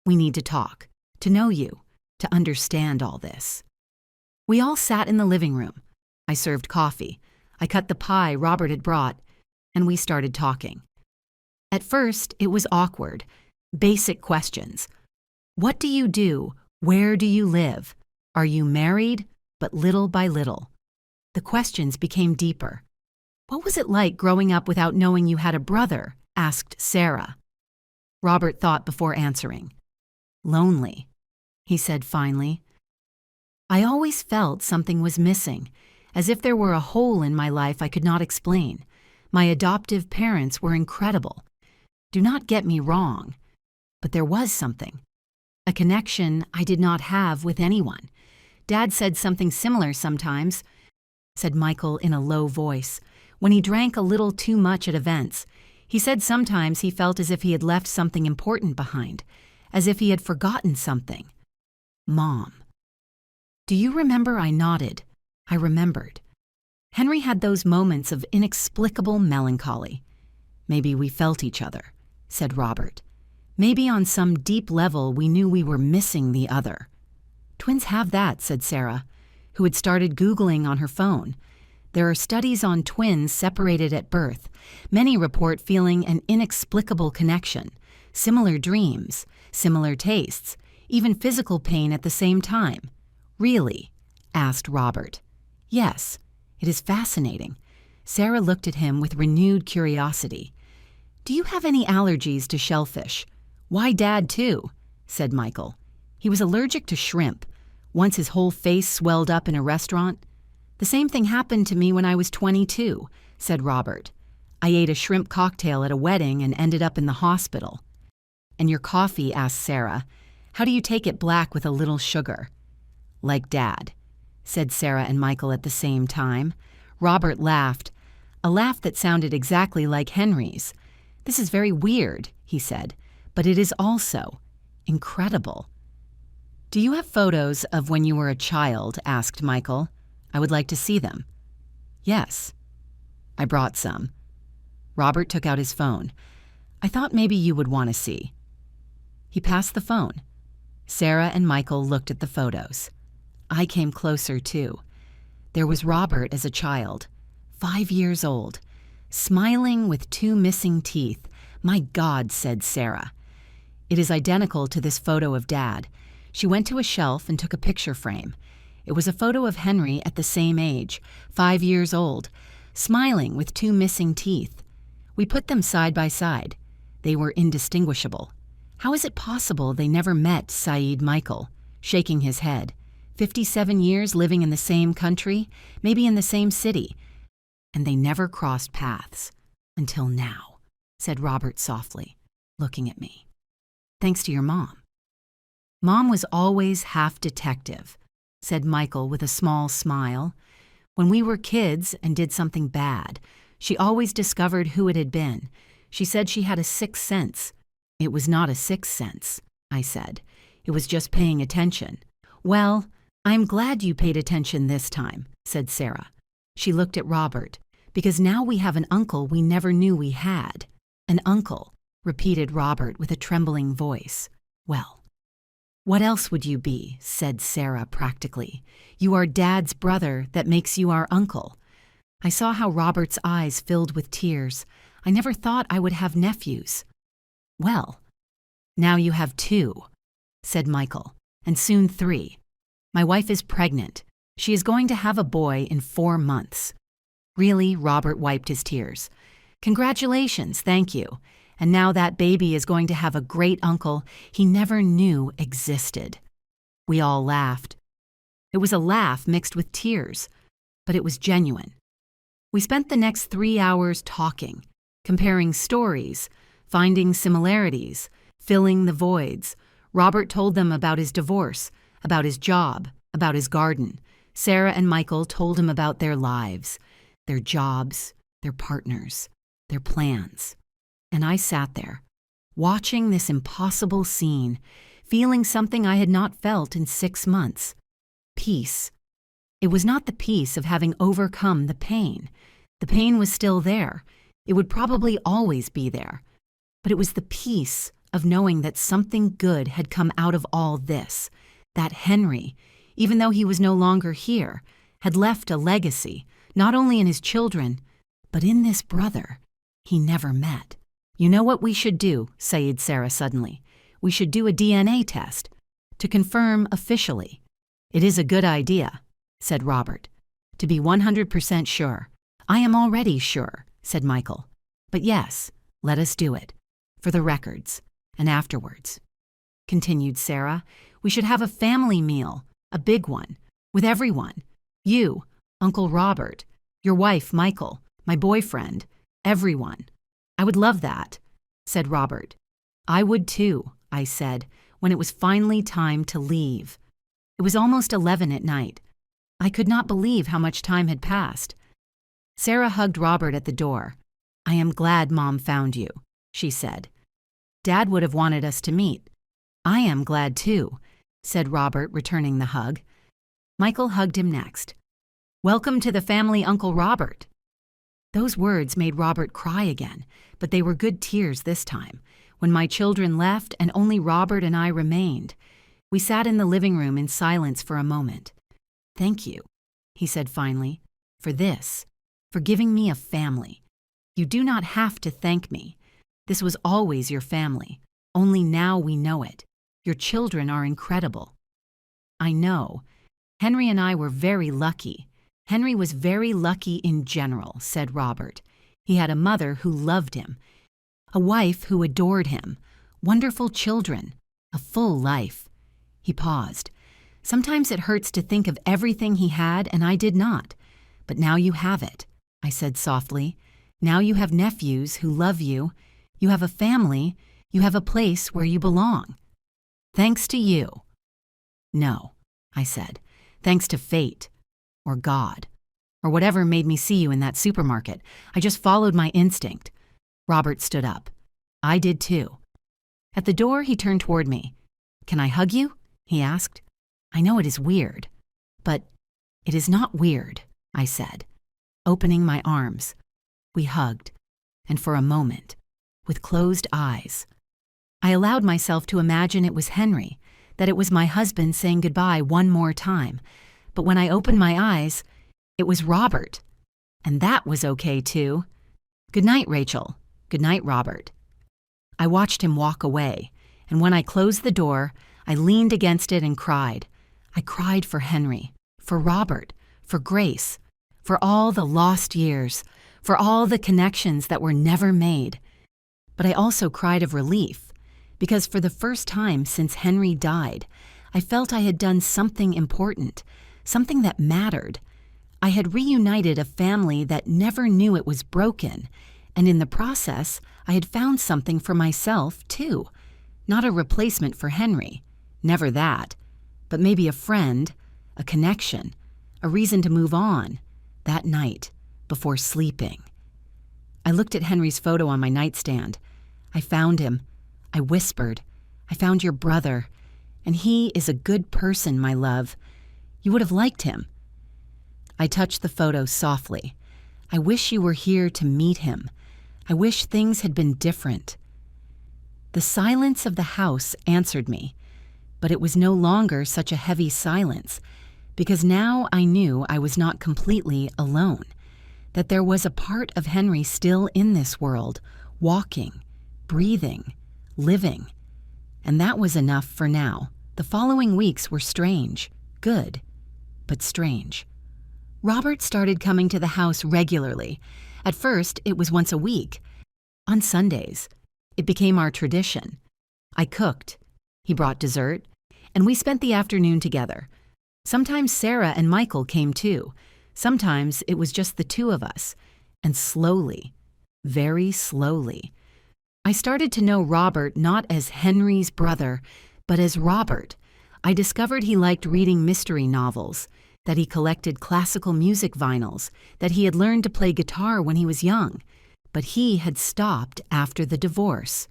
to talk, to know you, to understand all this. We all sat in the living room. I served coffee. I cut the pie Robert had brought, and we started talking. At first, it was awkward. Basic questions. What do you do? Where do you live? Are you married? But little by little, the questions became deeper. What was it like growing up without knowing you had a brother? Asked Sarah. Robert thought before answering. Lonely, he said finally. I always felt something was missing, as if there were a hole in my life I could not explain. My adoptive parents were incredible. Do not get me wrong, but there was something. A connection I did not have with anyone. Dad said something similar sometimes, said Michael in a low voice, when he drank a little too much at events. He said sometimes he felt as if he had left something important behind, as if he had forgotten something. Mom. Do you remember? I nodded. I remembered. Henry had those moments of inexplicable melancholy. Maybe we felt each other, said Robert. Maybe on some deep level we knew we were missing the other. Twins have that, said Sarah, who had started Googling on her phone. There are studies on twins separated at birth. Many report feeling an inexplicable connection, similar dreams, similar tastes, even physical pain at the same time. Really? Asked Robert. Yes, it is fascinating. Sarah looked at him with renewed curiosity. Do you have any allergies to shellfish? Why Dad too? Said Michael. He was allergic to shrimp. Once his whole face swelled up in a restaurant. The same thing happened to me when I was 22, said Robert. I ate a shrimp cocktail at a wedding and ended up in the hospital. And your coffee, asked Sarah. How do you take it black with a little sugar? Like Dad, said Sarah and Michael at the same time. Robert laughed, a laugh that sounded exactly like Henry's. This is very weird, he said, but it is also incredible. Do you have photos of when you were a child? Asked Michael. I would like to see them. Yes. I brought some. Robert took out his phone. I thought maybe you would want to see. He passed the phone. Sarah and Michael looked at the photos. I came closer too. There was Robert as a child, 5 years old, smiling with 2 missing teeth. My God, said Sarah. It is identical to this photo of Dad. She went to a shelf and took a picture frame. It was a photo of Henry at the same age, 5 years old, smiling with 2 missing teeth. We put them side by side. They were indistinguishable. How is it possible they never met? Said Michael, shaking his head. 57 years living in the same country, maybe in the same city. And they never crossed paths. Until now, said Robert softly, looking at me. Thanks to your mom. Mom was always half detective, said Michael with a small smile. When we were kids and did something bad, she always discovered who it had been. She said she had a sixth sense. It was not a sixth sense, I said. It was just paying attention. Well, I'm glad you paid attention this time, said Sarah. She looked at Robert, because now we have an uncle we never knew we had. An uncle, repeated Robert with a trembling voice. Well, what else would you be? Said Sarah practically. You are Dad's brother that makes you our uncle. I saw how Robert's eyes filled with tears. I never thought I would have nephews. Well, now you have 2, said Michael, and soon 3. My wife is pregnant. She is going to have a boy in 4 months. Really? Robert wiped his tears. Congratulations, thank you. And now that baby is going to have a great uncle he never knew existed. We all laughed. It was a laugh mixed with tears, but it was genuine. We spent the next 3 hours talking, comparing stories, finding similarities, filling the voids. Robert told them about his divorce, about his job, about his garden. Sarah and Michael told him about their lives, their jobs, their partners, their plans. And I sat there, watching this impossible scene, feeling something I had not felt in 6 months. Peace. It was not the peace of having overcome the pain. The pain was still there. It would probably always be there. But it was the peace of knowing that something good had come out of all this, that Henry, even though he was no longer here, had left a legacy, not only in his children, but in this brother he never met. You know what we should do, said Sarah suddenly. We should do a DNA test to confirm officially. It is a good idea, said Robert, to be 100% sure. I am already sure, said Michael. But yes, let us do it, for the records, and afterwards. Continued Sarah, we should have a family meal, a big one, with everyone. You, Uncle Robert, your wife, Michael, my boyfriend, everyone. I would love that, said Robert. I would too, I said, when it was finally time to leave. It was almost 11 at night. I could not believe how much time had passed. Sarah hugged Robert at the door. I am glad Mom found you, she said. Dad would have wanted us to meet. I am glad too, said Robert, returning the hug. Michael hugged him next. Welcome to the family, Uncle Robert. Those words made Robert cry again, but they were good tears this time. when my children left and only Robert and I remained. We sat in the living room in silence for a moment. "Thank you," he said finally, "for this, for giving me a family. You do not have to thank me. This was always your family. Only now we know it. Your children are incredible." "I know. Henry and I were very lucky. Henry was very lucky in general," said Robert. "He had a mother who loved him, a wife who adored him, wonderful children, a full life." He paused. "Sometimes it hurts to think of everything he had and I did not. But now you have it," I said softly. "Now you have nephews who love you. You have a family. You have a place where you belong. Thanks to you." "No," I said. "Thanks to fate, or God, or whatever made me see you in that supermarket. I just followed my instinct." Robert stood up. I did too. At the door, he turned toward me. "Can I hug you?" he asked. "I know it is weird, but it is not weird," I said, opening my arms. We hugged, and for a moment, with closed eyes, I allowed myself to imagine it was Henry, that it was my husband saying goodbye one more time. But when I opened my eyes, it was Robert. And that was okay too. "Good night, Rachel. Good night, Robert." I watched him walk away, and when I closed the door, I leaned against it and cried. I cried for Henry, for Robert, for Grace, for all the lost years, for all the connections that were never made. But I also cried of relief, because for the first time since Henry died, I felt I had done something important, something that mattered. I had reunited a family that never knew it was broken, and in the process, I had found something for myself, too. Not a replacement for Henry, never that, but maybe a friend, a connection, a reason to move on, that night, before sleeping. I looked at Henry's photo on my nightstand. I found him. I whispered, "I found your brother, and he is a good person, my love. You would have liked him." I touched the photo softly. "I wish you were here to meet him. I wish things had been different." The silence of the house answered me, but it was no longer such a heavy silence, because now I knew I was not completely alone, that there was a part of Henry still in this world, walking, breathing, living. And that was enough for now. The following weeks were strange, good, but strange. Robert started coming to the house regularly. At first, it was once a week. On Sundays, it became our tradition. I cooked, he brought dessert, and we spent the afternoon together. Sometimes Sarah and Michael came too. Sometimes it was just the two of us. And slowly, very slowly, I started to know Robert not as Henry's brother, but as Robert. I discovered he liked reading mystery novels, that he collected classical music vinyls, that he had learned to play guitar when he was young, but he had stopped after the divorce.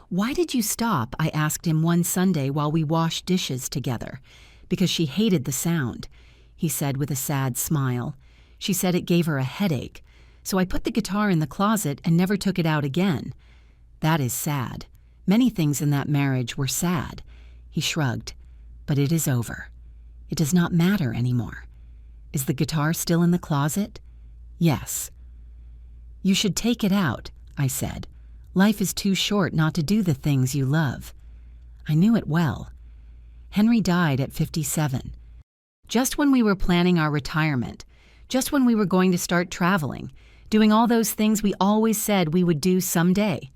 "Why did you stop?" I asked him one Sunday while we washed dishes together. "Because she hated the sound," he said with a sad smile. "She said it gave her a headache, so I put the guitar in the closet and never took it out again." "That is sad. Many things in that marriage were sad." He shrugged. "But it is over. It does not matter anymore." "Is the guitar still in the closet?" "Yes." "You should take it out," I said. "Life is too short not to do the things you love." I knew it well. Henry died at 57. Just when we were planning our retirement, just when we were going to start traveling, doing all those things we always said we would do someday.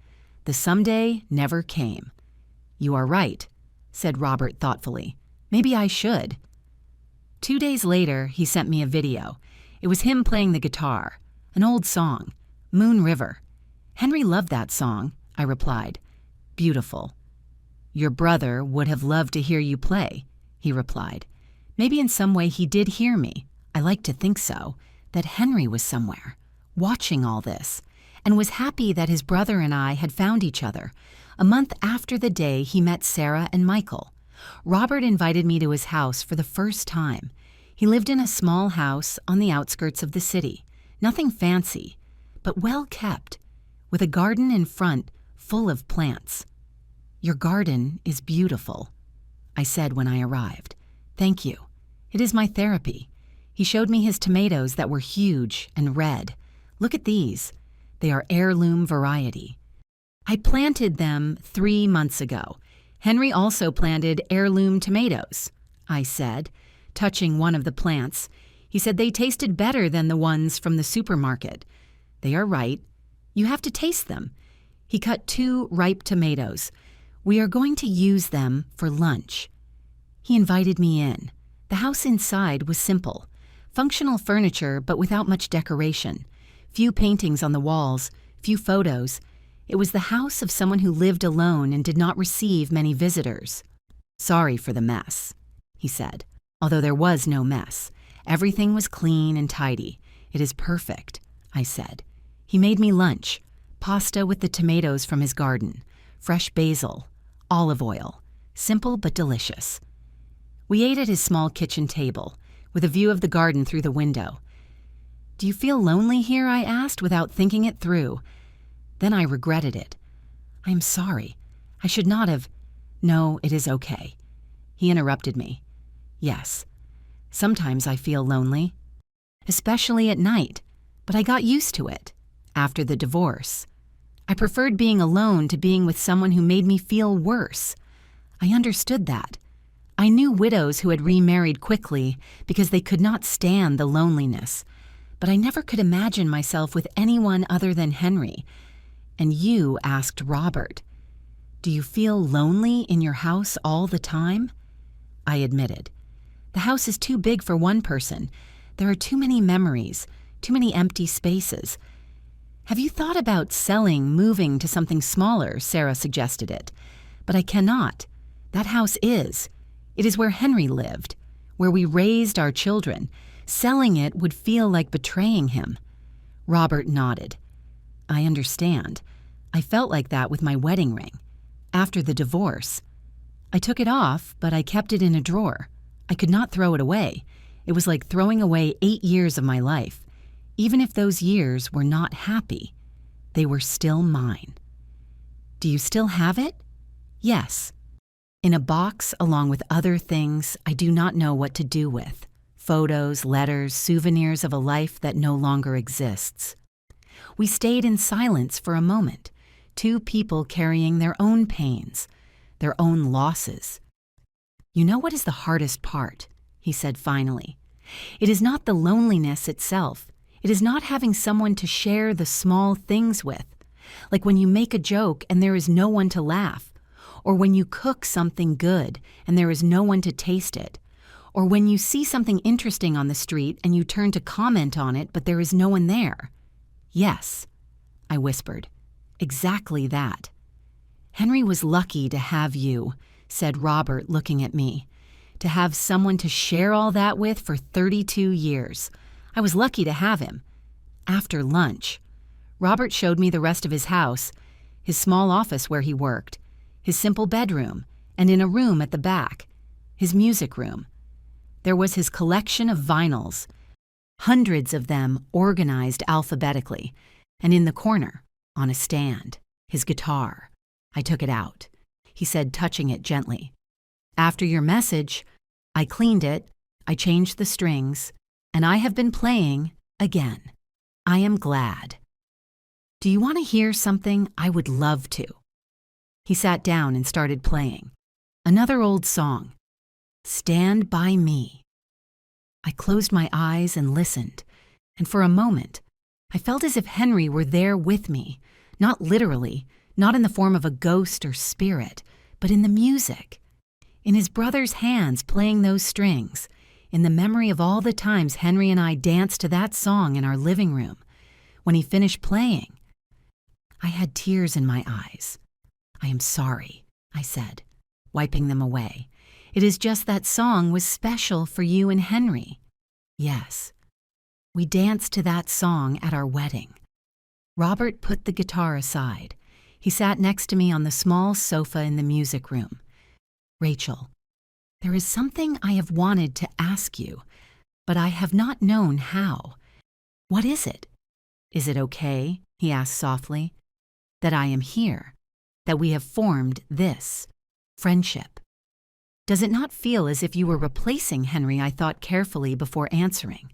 The someday never came. "You are right," said Robert thoughtfully. "Maybe I should." 2 days later, he sent me a video. It was him playing the guitar, an old song, Moon River. "Henry loved that song," I replied. "Beautiful." "Your brother would have loved to hear you play," he replied. Maybe in some way he did hear me. I like to think so, that Henry was somewhere, watching all this, and was happy that his brother and I had found each other, a month after the day he met Sarah and Michael. Robert invited me to his house for the first time. He lived in a small house on the outskirts of the city, nothing fancy, but well kept, with a garden in front full of plants. "Your garden is beautiful," I said when I arrived. "Thank you. It is my therapy." He showed me his tomatoes that were huge and red. "Look at these. They are heirloom variety. I planted them 3 months ago. Henry also planted heirloom tomatoes," I said, touching one of the plants. He said they tasted better than the ones from the supermarket. "They are right. You have to taste them." He cut 2 ripe tomatoes. "We are going to use them for lunch." He invited me in. The house inside was simple. Functional furniture, but without much decoration. Few paintings on the walls, few photos. It was the house of someone who lived alone and did not receive many visitors. "Sorry for the mess," he said, although there was no mess. Everything was clean and tidy. "It is perfect," I said. He made me lunch, pasta with the tomatoes from his garden, fresh basil, olive oil, simple but delicious. We ate at his small kitchen table, with a view of the garden through the window. "Do you feel lonely here?" I asked without thinking it through. Then I regretted it. "I am sorry. I should not have—" "No, it is okay." He interrupted me. "Yes, sometimes I feel lonely, especially at night, but I got used to it after the divorce. I preferred being alone to being with someone who made me feel worse. I understood that. I knew widows who had remarried quickly because they could not stand the loneliness, but I never could imagine myself with anyone other than Henry. And you asked Robert, 'Do you feel lonely in your house all the time?' I admitted. The house is too big for one person. There are too many memories, too many empty spaces. Have you thought about selling, moving to something smaller?" Sarah suggested it. "But I cannot. That house is. It is where Henry lived, where we raised our children. Selling it would feel like betraying him." Robert nodded. "I understand. I felt like that with my wedding ring. After the divorce. I took it off, but I kept it in a drawer. I could not throw it away. It was like throwing away 8 years of my life. Even if those years were not happy, they were still mine." "Do you still have it?" "Yes. In a box along with other things I do not know what to do with. Photos, letters, souvenirs of a life that no longer exists." We stayed in silence for a moment, 2 people carrying their own pains, their own losses. "You know what is the hardest part?" he said finally. "It is not the loneliness itself. It is not having someone to share the small things with, like when you make a joke and there is no one to laugh, or when you cook something good and there is no one to taste it, or when you see something interesting on the street and you turn to comment on it but there is no one there." "Yes," I whispered, "exactly that." "Henry was lucky to have you," said Robert, looking at me, "to have someone to share all that with for 32 years. I was lucky to have him." After lunch, Robert showed me the rest of his house, his small office where he worked, his simple bedroom, and in a room at the back, his music room. There was his collection of vinyls, hundreds of them organized alphabetically, and in the corner, on a stand, his guitar. I took it out. He said, touching it gently, "After your message, I cleaned it, I changed the strings, and I have been playing again. I am glad. Do you want to hear something? I would love to." He sat down and started playing. Another old song, "Stand By Me." I closed my eyes and listened, and for a moment, I felt as if Henry were there with me, not literally, not in the form of a ghost or spirit, but in the music, in his brother's hands playing those strings, in the memory of all the times Henry and I danced to that song in our living room. When he finished playing, I had tears in my eyes. "I am sorry," I said, wiping them away. "It is just that song was special for you and Henry." "Yes." We danced to that song at our wedding. Robert put the guitar aside. He sat next to me on the small sofa in the music room. "Rachel, there is something I have wanted to ask you, but I have not known how. What is it?" "Is it okay," he asked softly, "that I am here?" that we have formed this friendship. Does it not feel as if you were replacing Henry? I thought carefully before answering.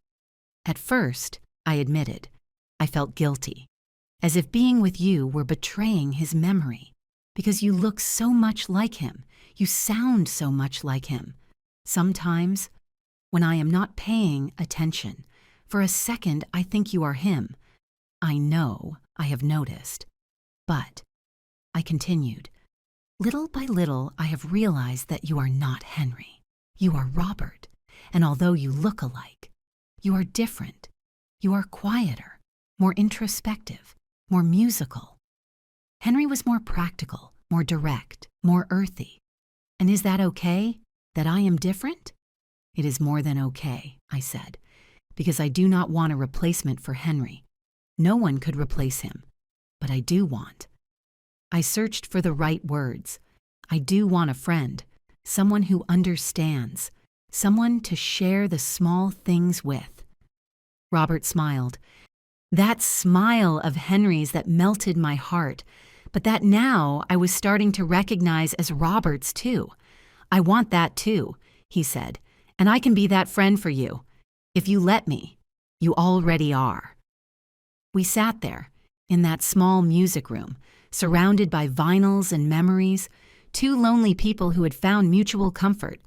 At first, I admitted, I felt guilty, as if being with you were betraying his memory, because you look so much like him, you sound so much like him. Sometimes, when I am not paying attention, for a second I think you are him. I know I have noticed. But, I continued, little by little I have realized that you are not Henry. You are Robert, and although you look alike, you are different. You are quieter, more introspective, more musical. Henry was more practical, more direct, more earthy. And is that okay, that I am different? It is more than okay, I said, because I do not want a replacement for Henry. No one could replace him, but I do want. I searched for the right words. I do want a friend, someone who understands, someone to share the small things with. Robert smiled. That smile of Henry's that melted my heart, but that now I was starting to recognize as Robert's too. I want that too, he said, and I can be that friend for you. If you let me, you already are. We sat there, in that small music room, surrounded by vinyls and memories, two lonely people who had found mutual comfort.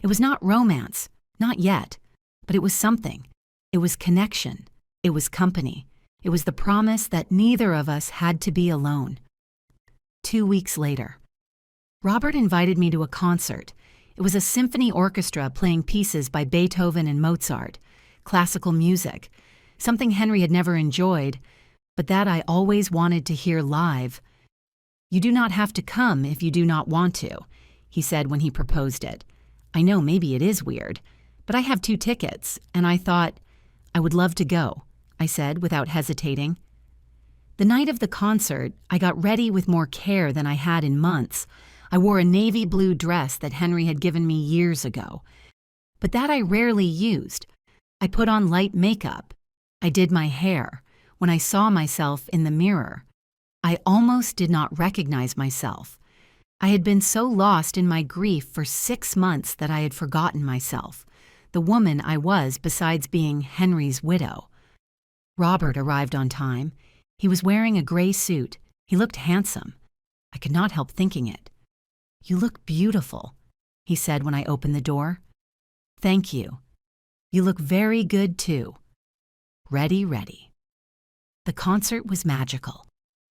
It was not romance, not yet, but it was something. It was connection. It was company. It was the promise that neither of us had to be alone. 2 weeks later, Robert invited me to a concert. It was a symphony orchestra playing pieces by Beethoven and Mozart, classical music, something Henry had never enjoyed, but that I always wanted to hear live. You do not have to come if you do not want to, he said when he proposed it. I know maybe it is weird, but I have 2 tickets, and I thought, I would love to go, I said without hesitating. The night of the concert, I got ready with more care than I had in months. I wore a navy blue dress that Henry had given me years ago, but that I rarely used. I put on light makeup. I did my hair. When I saw myself in the mirror, I almost did not recognize myself. I had been so lost in my grief for 6 months that I had forgotten myself, the woman I was besides being Henry's widow. Robert arrived on time. He was wearing a gray suit. He looked handsome. I could not help thinking it. You look beautiful, he said when I opened the door. Thank you. You look very good too. Ready, ready. The concert was magical.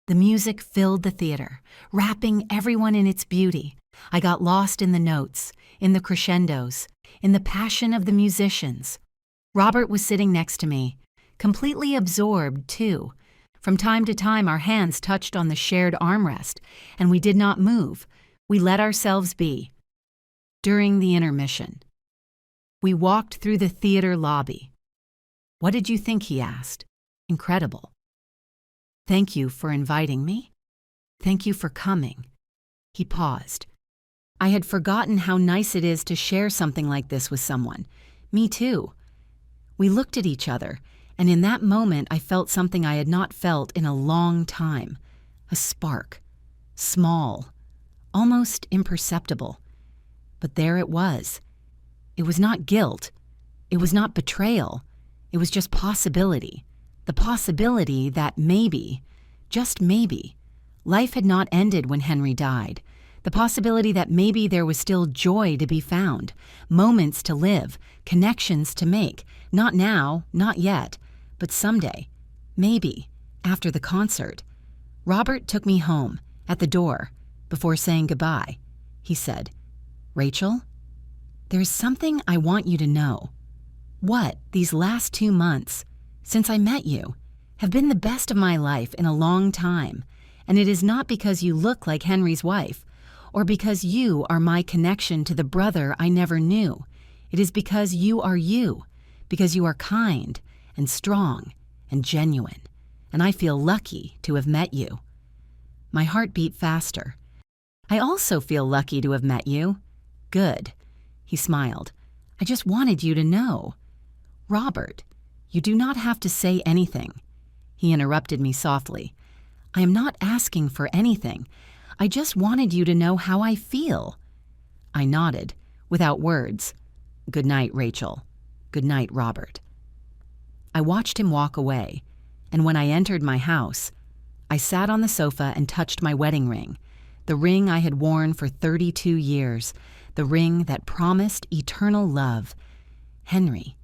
The music filled the theater, wrapping everyone in its beauty. I got lost in the notes, in the crescendos, in the passion of the musicians. Robert was sitting next to me, completely absorbed too. From time to time our hands touched on the shared armrest, and we did not move. We let ourselves be. During the intermission, we walked through the theater lobby. What did you think, he asked. Incredible. Thank you for inviting me. Thank you for coming. He paused. I had forgotten how nice it is to share something like this with someone. Me too. We looked at each other, and in that moment I felt something I had not felt in a long time. A spark. Small. Almost imperceptible. But there it was. It was not guilt. It was not betrayal. It was just possibility. The possibility that maybe, just maybe, life had not ended when Henry died. The possibility that maybe there was still joy to be found, moments to live, connections to make, not now, not yet, but someday, maybe, after the concert. Robert took me home, at the door, before saying goodbye. He said, Rachel, there's something I want you to know. What, these last 2 months, since I met you, have been the best of my life in a long time, and it is not because you look like Henry's wife, or because you are my connection to the brother I never knew. It is because you are you, because you are kind and strong and genuine, and I feel lucky to have met you. My heart beat faster. I also feel lucky to have met you. Good. He smiled. I just wanted you to know. Robert, you do not have to say anything. He interrupted me softly. I am not asking for anything. I just wanted you to know how I feel." I nodded, without words. "Good night, Rachel. Good night, Robert." I watched him walk away, and when I entered my house, I sat on the sofa and touched my wedding ring, the ring I had worn for 32 years, the ring that promised eternal love. "Henry,"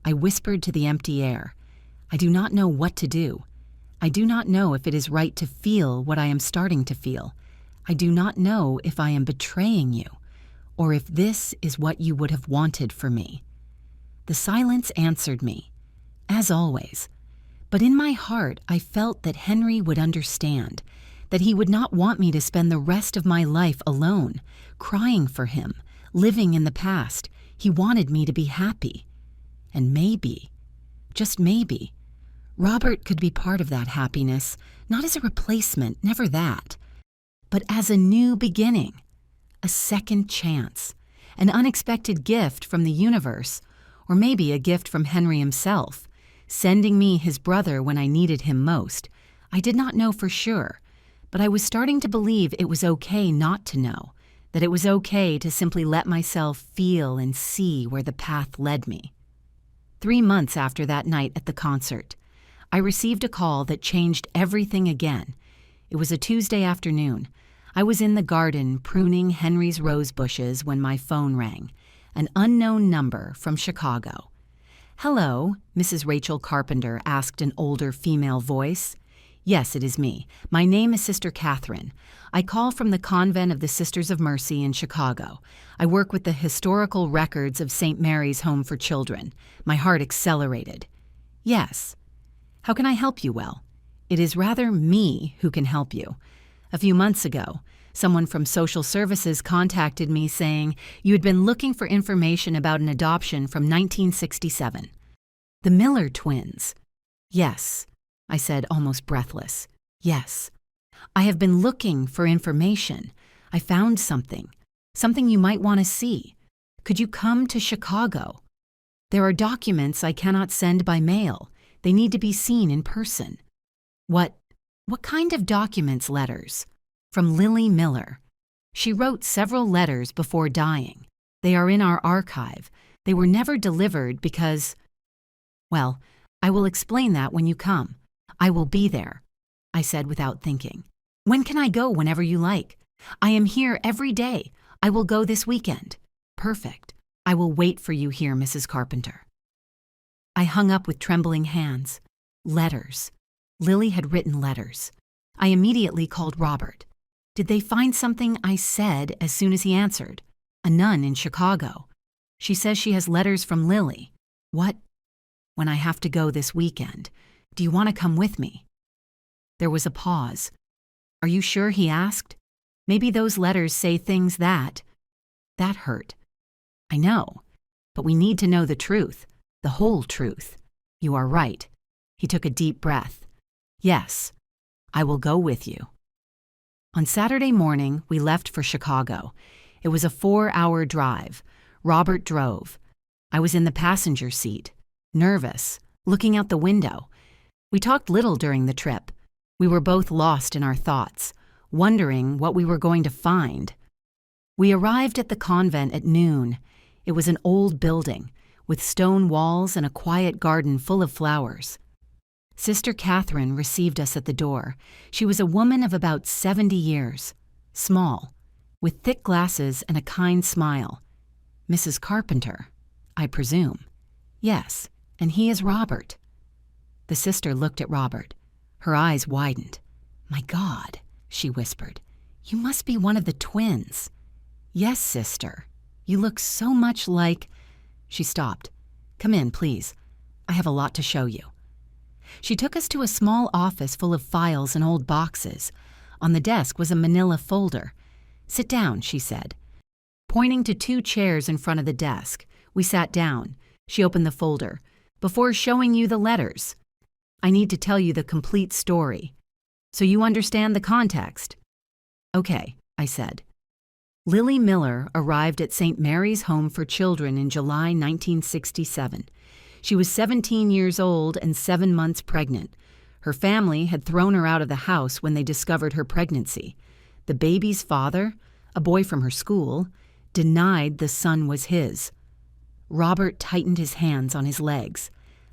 I whispered to the empty air, "I do not know what to do. I do not know if it is right to feel what I am starting to feel. I do not know if I am betraying you, or if this is what you would have wanted for me." The silence answered me, as always. But in my heart, I felt that Henry would understand, that he would not want me to spend the rest of my life alone, crying for him, living in the past. He wanted me to be happy. And maybe, just maybe, Robert could be part of that happiness, not as a replacement, never that, but as a new beginning, a second chance, an unexpected gift from the universe, or maybe a gift from Henry himself, sending me his brother when I needed him most. I did not know for sure, but I was starting to believe it was okay not to know, that it was okay to simply let myself feel and see where the path led me. 3 months after that night at the concert, I received a call that changed everything again. It was a Tuesday afternoon. I was in the garden pruning Henry's rose bushes when my phone rang, an unknown number from Chicago. "Hello," Mrs. Rachel Carpenter asked an older female voice. "Yes, it is me. My name is Sister Catherine. I call from the Convent of the Sisters of Mercy in Chicago. I work with the historical records of St. Mary's Home for Children." My heart accelerated. "Yes. How can I help you? Well, it is rather me who can help you. A few months ago, someone from social services contacted me saying you had been looking for information about an adoption from 1967. The Miller twins." "Yes," I said, almost breathless. "Yes. I have been looking for information. I found something you might want to see. Could you come to Chicago? There are documents I cannot send by mail. They need to be seen in person." What kind of documents? "Letters. From Lily Miller. She wrote several letters before dying. They are in our archive. They were never delivered because... Well, I will explain that when you come. I will be there," I said without thinking. "When can I go? Whenever you like. I am here every day. I will go this weekend." "Perfect. I will wait for you here, Mrs. Carpenter." I hung up with trembling hands. Letters. Lily had written letters. I immediately called Robert. Did they find something I said as soon as he answered? "A nun in Chicago. She says she has letters from Lily." "What?" "When I have to go this weekend. Do you want to come with me?" There was a pause. "Are you sure?" he asked. "Maybe those letters say things that..." That hurt. "I know, but we need to know the truth, the whole truth." "You are right." He took a deep breath. "Yes, I will go with you." On Saturday morning, we left for Chicago. It was a 4-hour drive. Robert drove. I was in the passenger seat, nervous, looking out the window. We talked little during the trip. We were both lost in our thoughts, wondering what we were going to find. We arrived at the convent at noon. It was an old building, with stone walls and a quiet garden full of flowers. Sister Catherine received us at the door. She was a woman of about 70 years, small, with thick glasses and a kind smile. "Mrs. Carpenter, I presume." "Yes, and he is Robert." The sister looked at Robert. Her eyes widened. "My God," she whispered, "you must be one of the twins." "Yes, sister. You look so much like..." She stopped. "Come in, please. I have a lot to show you." She took us to a small office full of files and old boxes. On the desk was a manila folder. "Sit down," she said. Pointing to 2 chairs in front of the desk, we sat down. She opened the folder. "Before showing you the letters, I need to tell you the complete story, so you understand the context." "Okay," I said. Lily Miller arrived at St. Mary's Home for Children in July 1967. She was 17 years old and 7 months pregnant. Her family had thrown her out of the house when they discovered her pregnancy. The baby's father, a boy from her school, denied the son was his. Robert tightened his hands on his legs.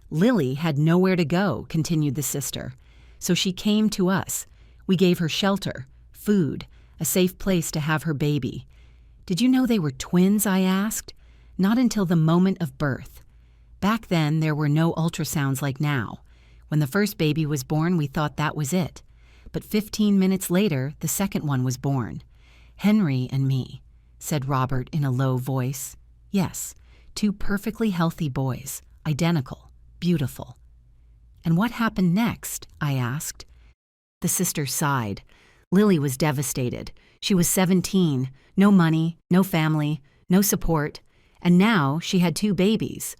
Lily had nowhere to go, continued the sister. So she came to us. We gave her shelter, food, a safe place to have her baby. Did you know they were twins, I asked? Not until the moment of birth. Back then, there were no ultrasounds like now. When the first baby was born, we thought that was it. But 15 minutes later, the second one was born. Henry and me, said Robert in a low voice. Yes, 2 perfectly healthy boys, identical, beautiful. And what happened next? I asked. The sister sighed. Lily was devastated. She was 17, no money, no family, no support, and now she had 2 babies.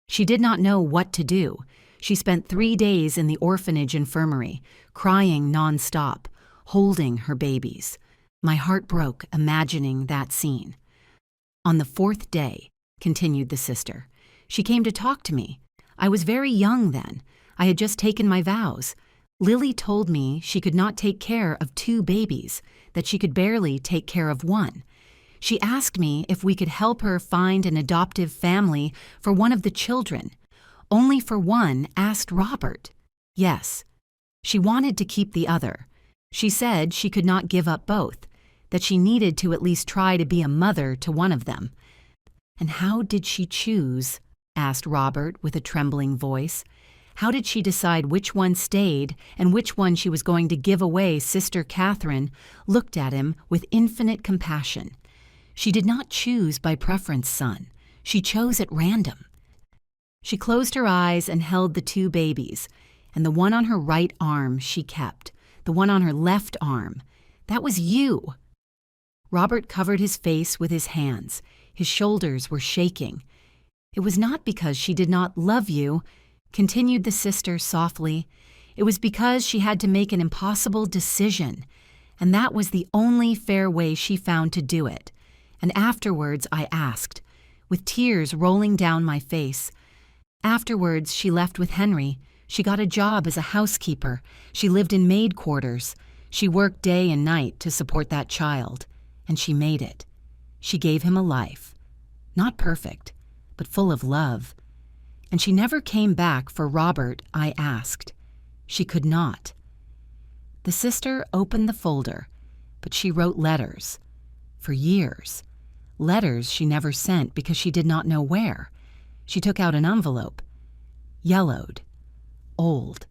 She did not know what to do. She spent 3 days in the orphanage infirmary, crying nonstop, holding her babies. My heart broke imagining that scene. On the 4th day, continued the sister, she came to talk to me. I was very young then. I had just taken my vows. Lily told me she could not take care of 2 babies, that she could barely take care of 1. She asked me if we could help her find an adoptive family for one of the children. Only for one, asked Robert. Yes. She wanted to keep the other. She said she could not give up both, that she needed to at least try to be a mother to one of them. And how did she choose? Asked Robert with a trembling voice. How did she decide which one stayed and which one she was going to give away? Sister Catherine looked at him with infinite compassion. She did not choose by preference, son. She chose at random. She closed her eyes and held the 2 babies, and the one on her right arm she kept, the one on her left arm. That was you. Robert covered his face with his hands. His shoulders were shaking. It was not because she did not love you, continued the sister softly. It was because she had to make an impossible decision, and that was the only fair way she found to do it. And afterwards I asked, with tears rolling down my face. Afterwards she left with Henry. She got a job as a housekeeper. She lived in maid quarters. She worked day and night to support that child, and she made it. She gave him a life, not perfect, but full of love. And she never came back for Robert, I asked. She could not. The sister opened the folder, but she wrote letters. For years. Letters she never sent because she did not know where. She took out an envelope. Yellowed. Old.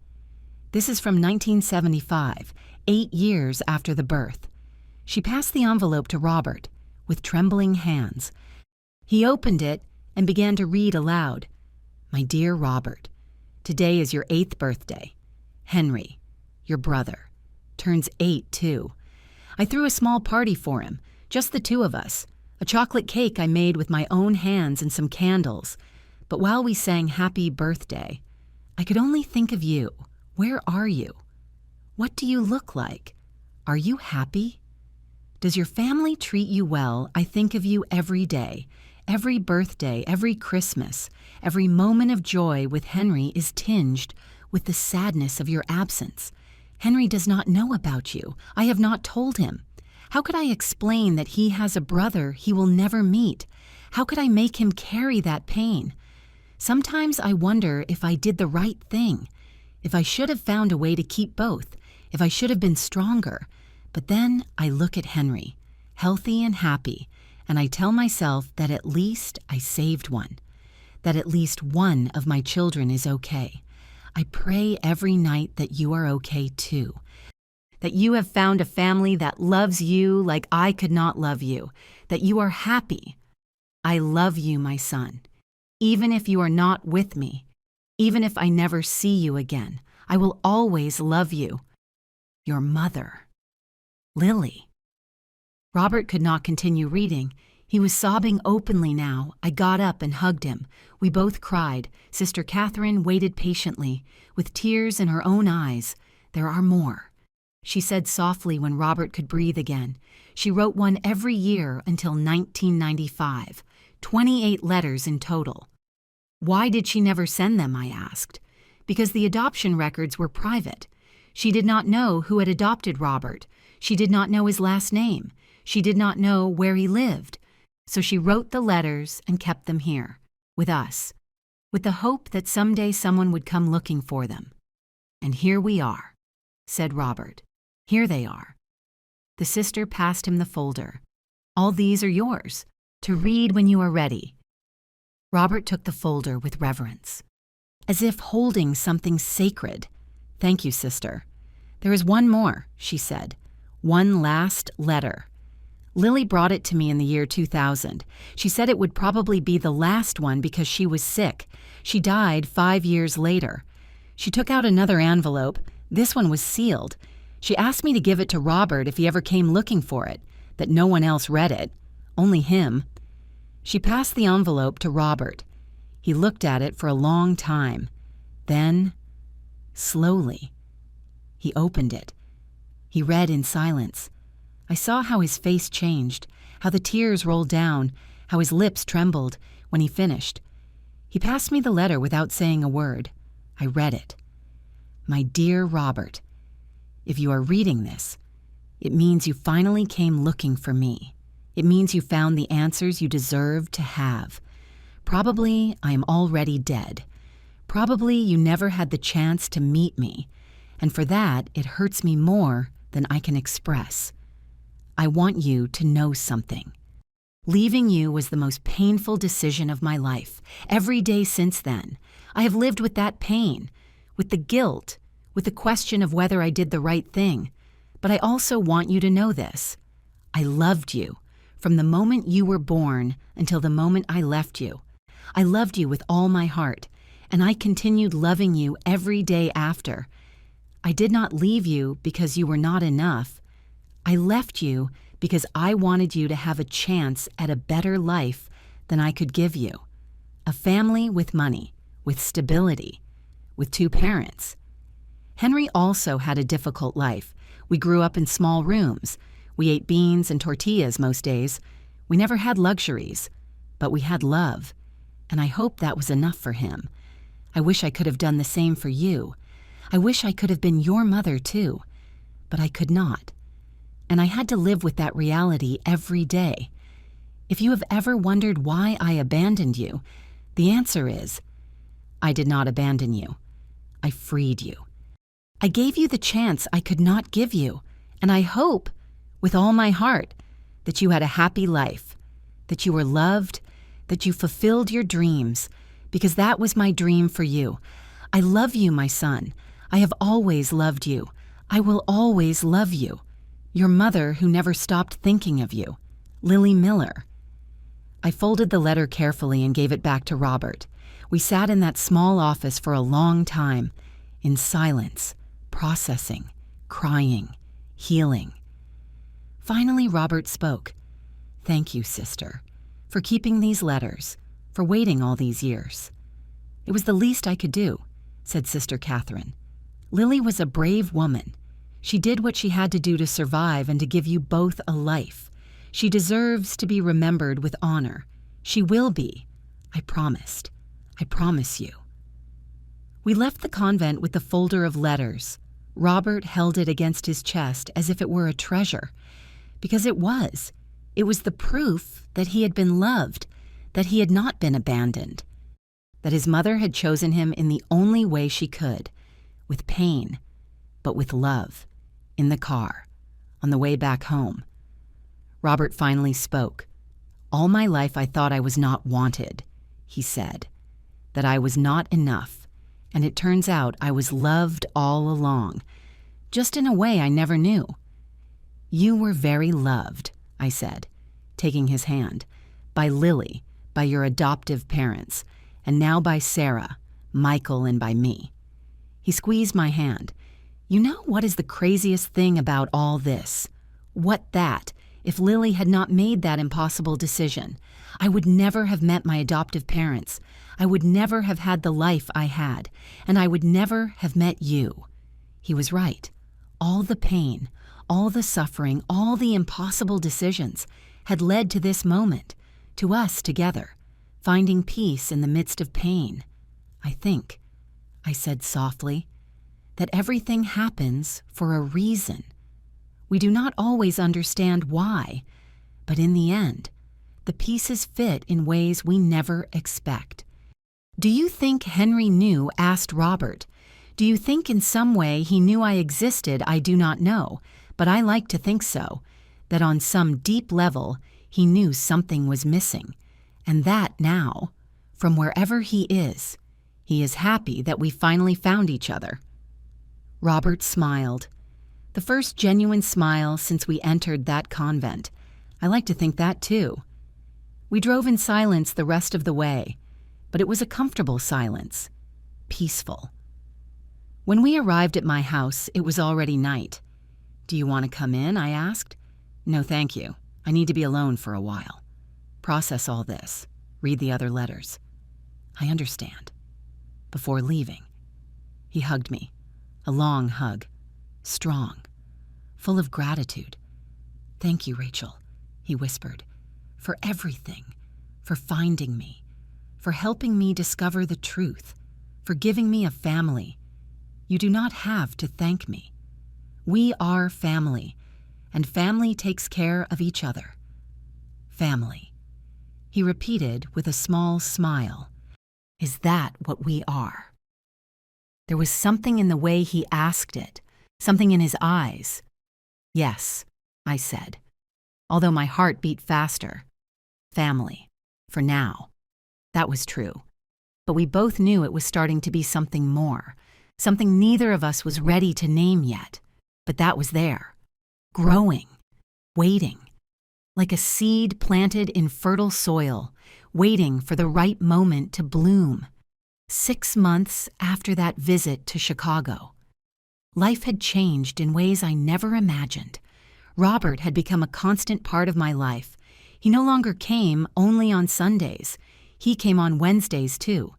This is from 1975, 8 years after the birth. She passed the envelope to Robert, with trembling hands. He opened it and began to read aloud. My dear Robert, today is your 8th birthday. Henry, your brother, turns 8 too. I threw a small party for him, just the 2 of us, a chocolate cake I made with my own hands and some candles. But while we sang happy birthday, I could only think of you. Where are you? What do you look like? Are you happy? Does your family treat you well? I think of you every day. Every birthday, every Christmas, every moment of joy with Henry is tinged with the sadness of your absence. Henry does not know about you. I have not told him. How could I explain that he has a brother he will never meet? How could I make him carry that pain? Sometimes I wonder if I did the right thing, if I should have found a way to keep both, if I should have been stronger. But then I look at Henry, healthy and happy, and I tell myself that at least I saved one, that at least one of my children is okay. I pray every night that you are okay too, that you have found a family that loves you like I could not love you, that you are happy. I love you, my son. Even if you are not with me, even if I never see you again, I will always love you. Your mother, Lily. Robert could not continue reading. He was sobbing openly now. I got up and hugged him. We both cried. Sister Catherine waited patiently, with tears in her own eyes. There are more, she said softly when Robert could breathe again. She wrote one every year until 1995, 28 letters in total. Why did she never send them, I asked. Because the adoption records were private. She did not know who had adopted Robert. She did not know his last name. She did not know where he lived. So she wrote the letters and kept them here, with us, with the hope that someday someone would come looking for them. And here we are, said Robert. Here they are. The sister passed him the folder. All these are yours, to read when you are ready. Robert took the folder with reverence, as if holding something sacred. Thank you, sister. There is one more, she said. One last letter. Lily brought it to me in the year 2000. She said it would probably be the last one because she was sick. She died 5 years later. She took out another envelope. This one was sealed. She asked me to give it to Robert if he ever came looking for it, that no one else read it, only him. She passed the envelope to Robert. He looked at it for a long time. Then, slowly, he opened it. He read in silence. I saw how his face changed, how the tears rolled down, how his lips trembled when he finished. He passed me the letter without saying a word. I read it. My dear Robert, if you are reading this, it means you finally came looking for me. It means you found the answers you deserved to have. Probably I am already dead. Probably you never had the chance to meet me, and for that it hurts me more than I can express. I want you to know something. Leaving you was the most painful decision of my life. Every day since then, I have lived with that pain, with the guilt, with the question of whether I did the right thing. But I also want you to know this. I loved you from the moment you were born until the moment I left you. I loved you with all my heart, and I continued loving you every day after. I did not leave you because you were not enough. I left you because I wanted you to have a chance at a better life than I could give you. A family with money, with stability, with 2 parents. Henry also had a difficult life. We grew up in small rooms. We ate beans and tortillas most days. We never had luxuries, but we had love, and I hope that was enough for him. I wish I could have done the same for you. I wish I could have been your mother too, but I could not. And I had to live with that reality every day. If you have ever wondered why I abandoned you, the answer is, I did not abandon you. I freed you. I gave you the chance I could not give you, and I hope, with all my heart, that you had a happy life, that you were loved, that you fulfilled your dreams, because that was my dream for you. I love you, my son. I have always loved you. I will always love you. Your mother who never stopped thinking of you, Lily Miller. I folded the letter carefully and gave it back to Robert. We sat in that small office for a long time, in silence, processing, crying, healing. Finally, Robert spoke. Thank you, sister, for keeping these letters, for waiting all these years. It was the least I could do, said Sister Catherine. Lily was a brave woman. She did what she had to do to survive and to give you both a life. She deserves to be remembered with honor. She will be. I promised. I promise you. We left the convent with the folder of letters. Robert held it against his chest as if it were a treasure, because it was. It was the proof that he had been loved, that he had not been abandoned, that his mother had chosen him in the only way she could, with pain, but with love, in the car, on the way back home. Robert finally spoke. All my life I thought I was not wanted, he said, that I was not enough, and it turns out I was loved all along, just in a way I never knew. You were very loved, I said, taking his hand, by Lily, by your adoptive parents, and now by Sarah, Michael, and by me. He squeezed my hand. You know what is the craziest thing about all this? What that, if Lily had not made that impossible decision, I would never have met my adoptive parents. I would never have had the life I had, and I would never have met you. He was right. All the pain, all the suffering, all the impossible decisions had led to this moment, to us together, finding peace in the midst of pain. I think, I said softly. that everything happens for a reason. We do not always understand why, but in the end, the pieces fit in ways we never expect. Do you think Henry asked Robert? Do you think in some way he knew I existed? I do not know, but I like to think so, that on some deep level he knew something was missing, and that now, from wherever he is happy that we finally found each other. Robert smiled. The first genuine smile since we entered that convent. I like to think that too. We drove in silence the rest of the way, but it was a comfortable silence, peaceful. When we arrived at my house, it was already night. "Do you want to come in?" I asked. "No, thank you. I need to be alone for a while. Process all this. Read the other letters." "I understand." Before leaving, he hugged me, a long hug, strong, full of gratitude. "Thank you, Rachel," he whispered, "for everything, for finding me, for helping me discover the truth, for giving me a family. You do not have to thank me. We are family, and family takes care of each other. Family," he repeated with a small smile. "Is that what we are?" There was something in the way he asked it, something in his eyes. "Yes," I said, although my heart beat faster. Family, for now. That was true. But we both knew it was starting to be something more, something neither of us was ready to name yet. But that was there, growing, waiting, like a seed planted in fertile soil, waiting for the right moment to bloom. 6 months after that visit to Chicago, life had changed in ways I never imagined. Robert had become a constant part of my life. He no longer came only on Sundays. He came on Wednesdays too,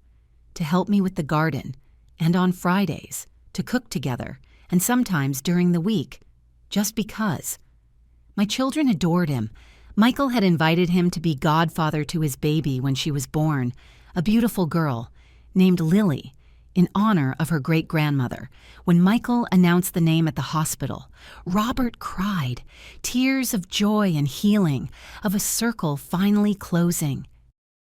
to help me with the garden, and on Fridays, to cook together, and sometimes during the week, just because. My children adored him. Michael had invited him to be godfather to his baby when she was born, a beautiful girl named Lily, in honor of her great-grandmother. When Michael announced the name at the hospital, Robert cried, tears of joy and healing, of a circle finally closing.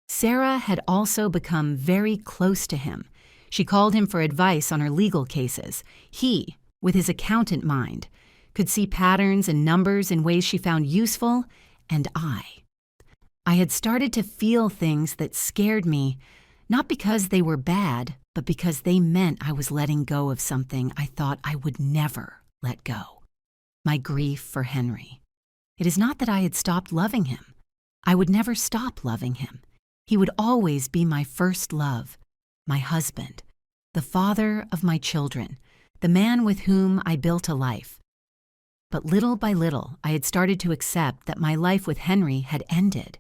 Sarah had also become very close to him. She called him for advice on her legal cases. He, with his accountant mind, could see patterns and numbers in ways she found useful, and I had started to feel things that scared me, not because they were bad, but because they meant I was letting go of something I thought I would never let go. My grief for Henry. It is not that I had stopped loving him. I would never stop loving him. He would always be my first love, my husband, the father of my children, the man with whom I built a life. But little by little, I had started to accept that my life with Henry had ended,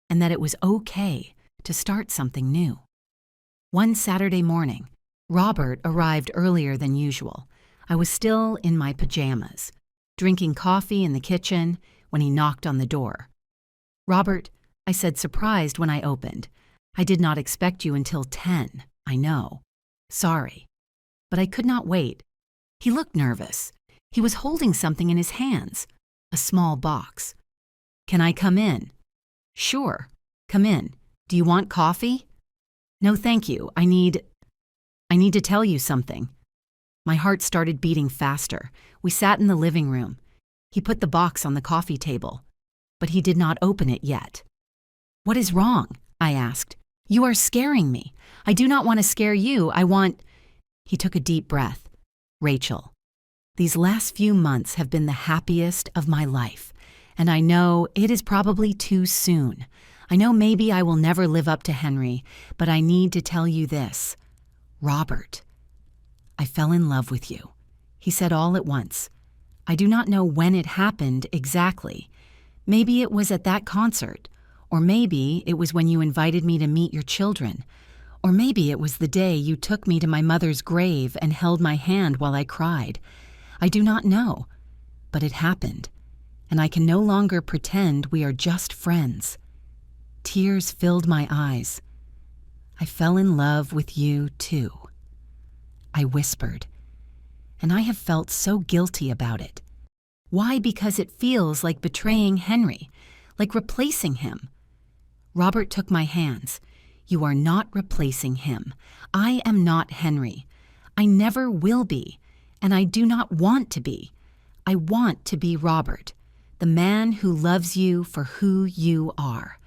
and that it was okay to start something new. One Saturday morning, Robert arrived earlier than usual. I was still in my pajamas, drinking coffee in the kitchen when he knocked on the door. "Robert," I said, surprised when I opened. "I did not expect you until 10, I know. Sorry." But I could not wait. He looked nervous. He was holding something in his hands, a small box. "Can I come in?" "Sure, come in. Do you want coffee?" "No, thank you. I need to tell you something." My heart started beating faster. We sat in the living room. He put the box on the coffee table, but he did not open it yet. "What is wrong?" I asked. "You are scaring me. I do not want to scare you. He took a deep breath. "Rachel, these last few months have been the happiest of my life, and I know it is probably too soon. I know maybe I will never live up to Henry, but I need to tell you this. Robert, I fell in love with you," he said all at once. I do not know when it happened exactly. Maybe it was at that concert, or maybe it was when you invited me to meet your children, or maybe it was the day you took me to my mother's grave and held my hand while I cried. I do not know, but it happened, and I can no longer pretend we are just friends. Tears filled my eyes. "I fell in love with you too," I whispered. and I have felt so guilty about it. Why? Because it feels like betraying Henry, like replacing him. Robert took my hands. You are not replacing him. I am not Henry. I never will be, and I do not want to be. I want to be Robert, the man who loves you for who you are.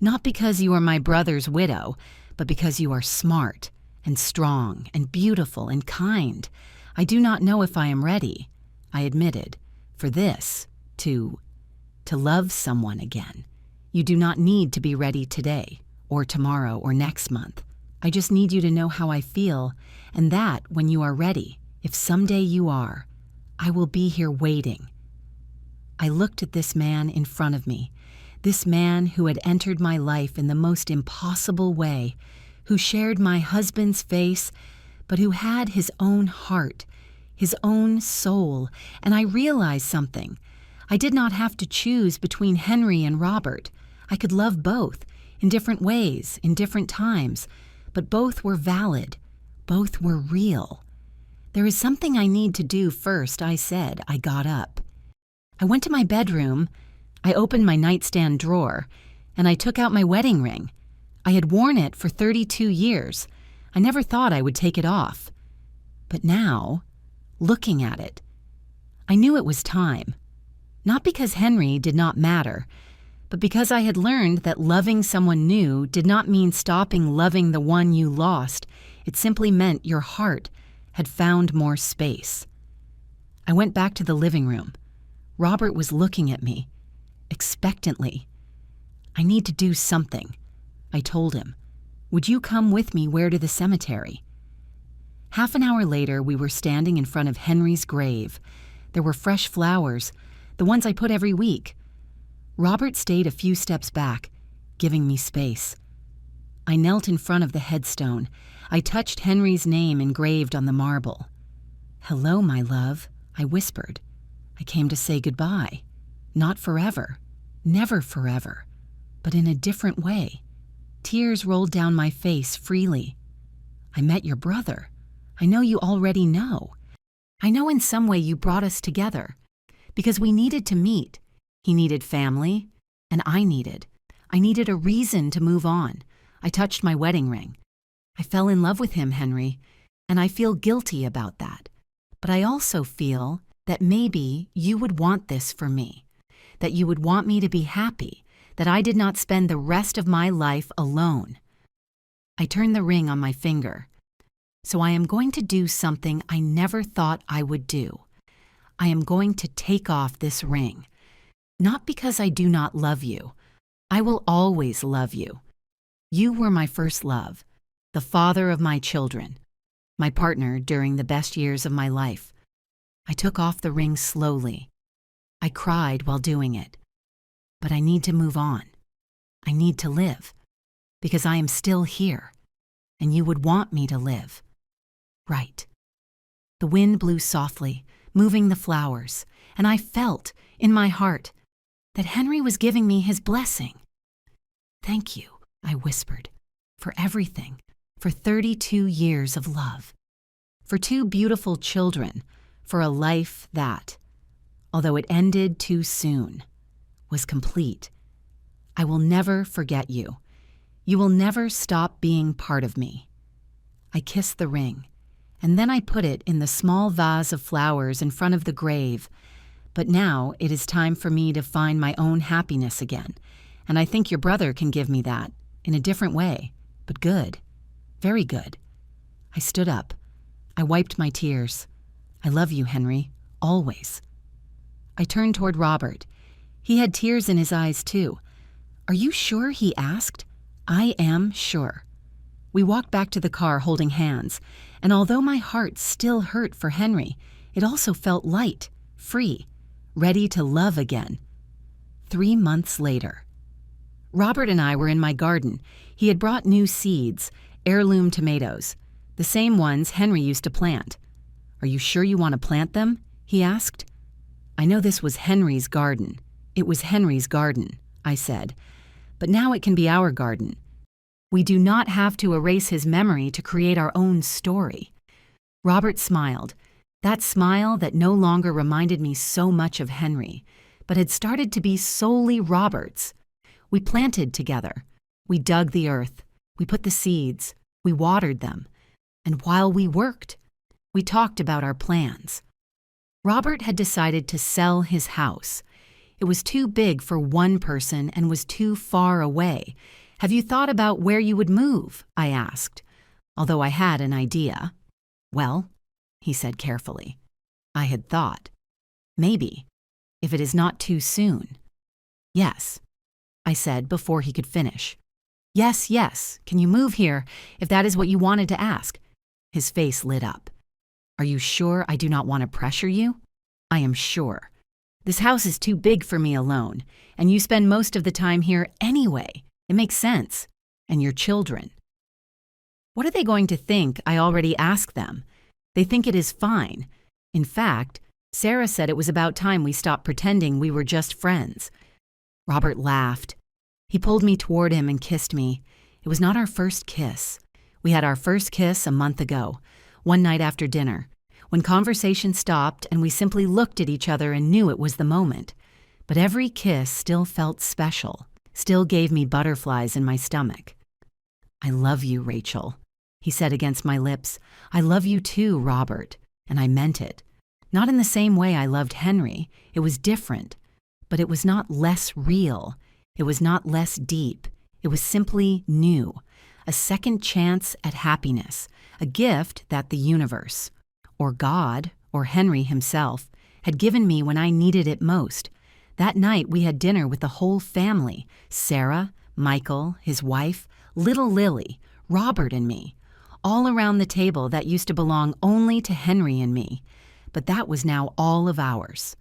Not because you are my brother's widow, but because you are smart and strong and beautiful and kind. I do not know if I am ready, I admitted, for this, to love someone again. You do not need to be ready today, or tomorrow, or next month. I just need you to know how I feel, and that when you are ready, if someday you are, I will be here waiting. I looked at this man in front of me, this man who had entered my life in the most impossible way, who shared my husband's face, but who had his own heart, his own soul, and I realized something. I did not have to choose between Henry and Robert. I could love both, in different ways, in different times, but both were valid, both were real. There is something I need to do first, I said. I got up. I went to my bedroom, I opened my nightstand drawer, and I took out my wedding ring. I had worn it for 32 years. I never thought I would take it off. But now, looking at it, I knew it was time. Not because Henry did not matter, but because I had learned that loving someone new did not mean stopping loving the one you lost. It simply meant your heart had found more space. I went back to the living room. Robert was looking at me, expectantly. I need to do something, I told him. Would you come with me where to the cemetery? Half an hour later, we were standing in front of Henry's grave. There were fresh flowers, the ones I put every week. Robert stayed a few steps back, giving me space. I knelt in front of the headstone. I touched Henry's name engraved on the marble. "Hello, my love," I whispered. I came to say goodbye. Not forever, never forever, but in a different way. Tears rolled down my face freely. "I met your brother. I know you already know. I know in some way you brought us together, because we needed to meet. He needed family, and I needed a reason to move on. I touched my wedding ring. I fell in love with him, Henry, and I feel guilty about that. But I also feel that maybe you would want this for me, that you would want me to be happy, that I did not spend the rest of my life alone." I turned the ring on my finger. So I am going to do something I never thought I would do. I am going to take off this ring. Not because I do not love you. I will always love you. You were my first love, the father of my children, my partner during the best years of my life. I took off the ring slowly. I cried while doing it. But I need to move on. I need to live, because I am still here, and you would want me to live. Right. The wind blew softly, moving the flowers, and I felt, in my heart, that Henry was giving me his blessing. "Thank you," I whispered, "for everything, for 32 years of love, for 2 beautiful children, for a life that, although it ended too soon, was complete. I will never forget you. You will never stop being part of me." I kissed the ring, and then I put it in the small vase of flowers in front of the grave. But now it is time for me to find my own happiness again, and I think your brother can give me that, in a different way, but good, very good. I stood up. I wiped my tears. "I love you, Henry, always." I turned toward Robert. He had tears in his eyes, too. "Are you sure?" he asked. "I am sure." We walked back to the car holding hands, and although my heart still hurt for Henry, it also felt light, free, ready to love again. 3 months later. Robert and I were in my garden. He had brought new seeds, heirloom tomatoes, the same ones Henry used to plant. "Are you sure you want to plant them?" he asked. I know this was Henry's garden. It was Henry's garden, I said. But now it can be our garden. We do not have to erase his memory to create our own story. Robert smiled. That smile that no longer reminded me so much of Henry, but had started to be solely Robert's. We planted together. We dug the earth. We put the seeds. We watered them. And while we worked, we talked about our plans. Robert had decided to sell his house. It was too big for one person and was too far away. "Have you thought about where you would move?" I asked, although I had an idea. "Well," he said carefully, "I had thought. Maybe, if it is not too soon." "Yes," I said before he could finish. Yes, yes, can you move here if that is what you wanted to ask?" His face lit up. "Are you sure I do not want to pressure you?" "I am sure. This house is too big for me alone, and you spend most of the time here anyway. It makes sense. And your children." "What are they going to think? I already asked them. They think it is fine. In fact, Sarah said it was about time we stopped pretending we were just friends." Robert laughed. He pulled me toward him and kissed me. It was not our first kiss. We had our first kiss a month ago, one night after dinner, when conversation stopped and we simply looked at each other and knew it was the moment. But every kiss still felt special, still gave me butterflies in my stomach. "I love you, Rachel," he said against my lips. "I love you too, Robert." And I meant it. Not in the same way I loved Henry. It was different. But it was not less real. It was not less deep. It was simply new. A second chance at happiness. A gift that the universe, or God, or Henry himself, had given me when I needed it most. That night we had dinner with the whole family. Sarah, Michael, his wife, little Lily, Robert and me. All around the table that used to belong only to Henry and me. But that was now all of ours.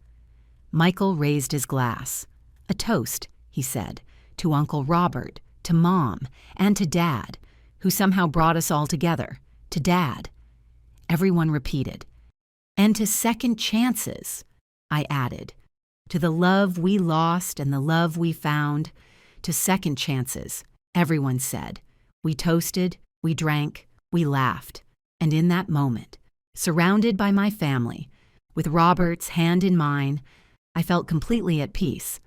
Michael raised his glass. "A toast," he said, "to Uncle Robert, to Mom, and to Dad, who somehow brought us all together. To Dad." Everyone repeated. "And to second chances," I added. "To the love we lost and the love we found. To second chances," everyone said. We toasted, we drank, we laughed. And in that moment, surrounded by my family, with Robert's hand in mine, I felt completely at peace.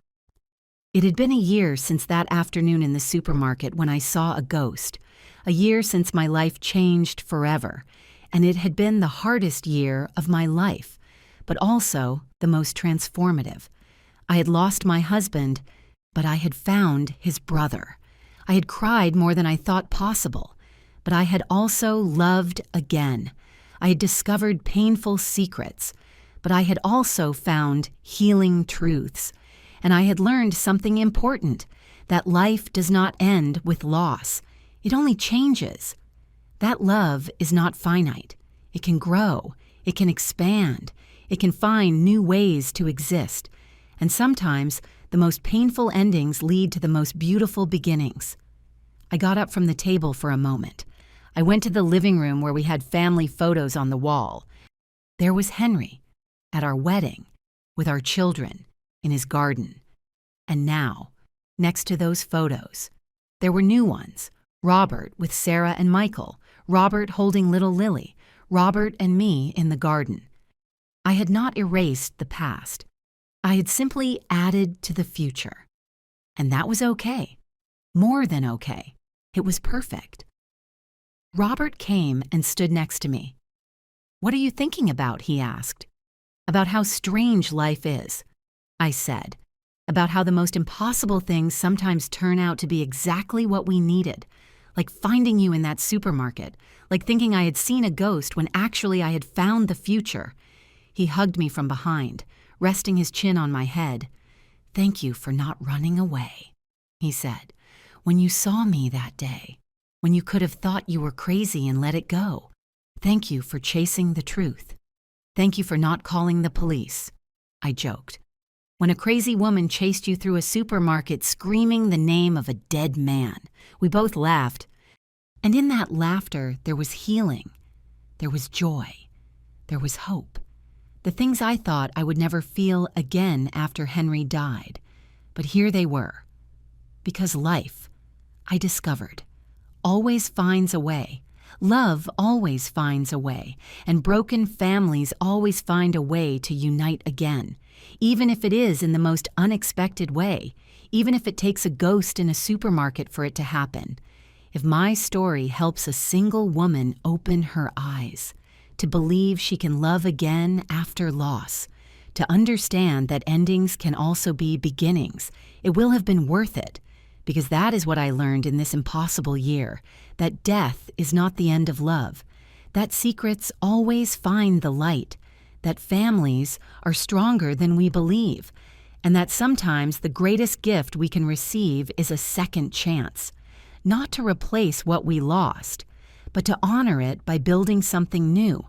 It had been a year since that afternoon in the supermarket when I saw a ghost, a year since my life changed forever, and it had been the hardest year of my life, but also the most transformative. I had lost my husband, but I had found his brother. I had cried more than I thought possible, but I had also loved again. I had discovered painful secrets, but I had also found healing truths. And I had learned something important, that life does not end with loss. It only changes. That love is not finite. It can grow. It can expand. It can find new ways to exist. And sometimes the most painful endings lead to the most beautiful beginnings. I got up from the table for a moment. I went to the living room where we had family photos on the wall. There was Henry, at our wedding, with our children, in his garden. And now, next to those photos, there were new ones. Robert with Sarah and Michael, Robert holding little Lily, Robert and me in the garden. I had not erased the past. I had simply added to the future. And that was okay. More than okay. It was perfect. Robert came and stood next to me. "What are you thinking about?" he asked. "About how strange life is," I said. "About how the most impossible things sometimes turn out to be exactly what we needed. Like finding you in that supermarket. Like thinking I had seen a ghost when actually I had found the future." He hugged me from behind, resting his chin on my head. "Thank you for not running away," he said. "When you saw me that day, when you could have thought you were crazy and let it go. Thank you for chasing the truth. Thank you for not calling the police." I joked. "When a crazy woman chased you through a supermarket screaming the name of a dead man." We both laughed. And in that laughter, there was healing. There was joy. There was hope. The things I thought I would never feel again after Henry died. But here they were. Because life, I discovered, always finds a way. Love always finds a way, and broken families always find a way to unite again, even if it is in the most unexpected way, even if it takes a ghost in a supermarket for it to happen. If my story helps a single woman open her eyes, to believe she can love again after loss, to understand that endings can also be beginnings, it will have been worth it. Because that is what I learned in this impossible year, that death is not the end of love, that secrets always find the light, that families are stronger than we believe, and that sometimes the greatest gift we can receive is a second chance, not to replace what we lost, but to honor it by building something new,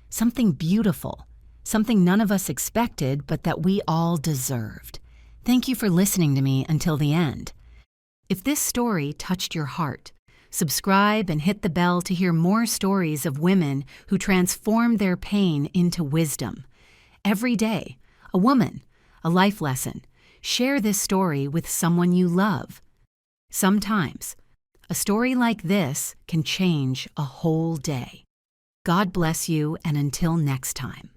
something beautiful, something none of us expected but that we all deserved. Thank you for listening to me until the end. If this story touched your heart, subscribe and hit the bell to hear more stories of women who transformed their pain into wisdom. Every day, a woman, a life lesson. Share this story with someone you love. Sometimes, a story like this can change a whole day. God bless you, and until next time.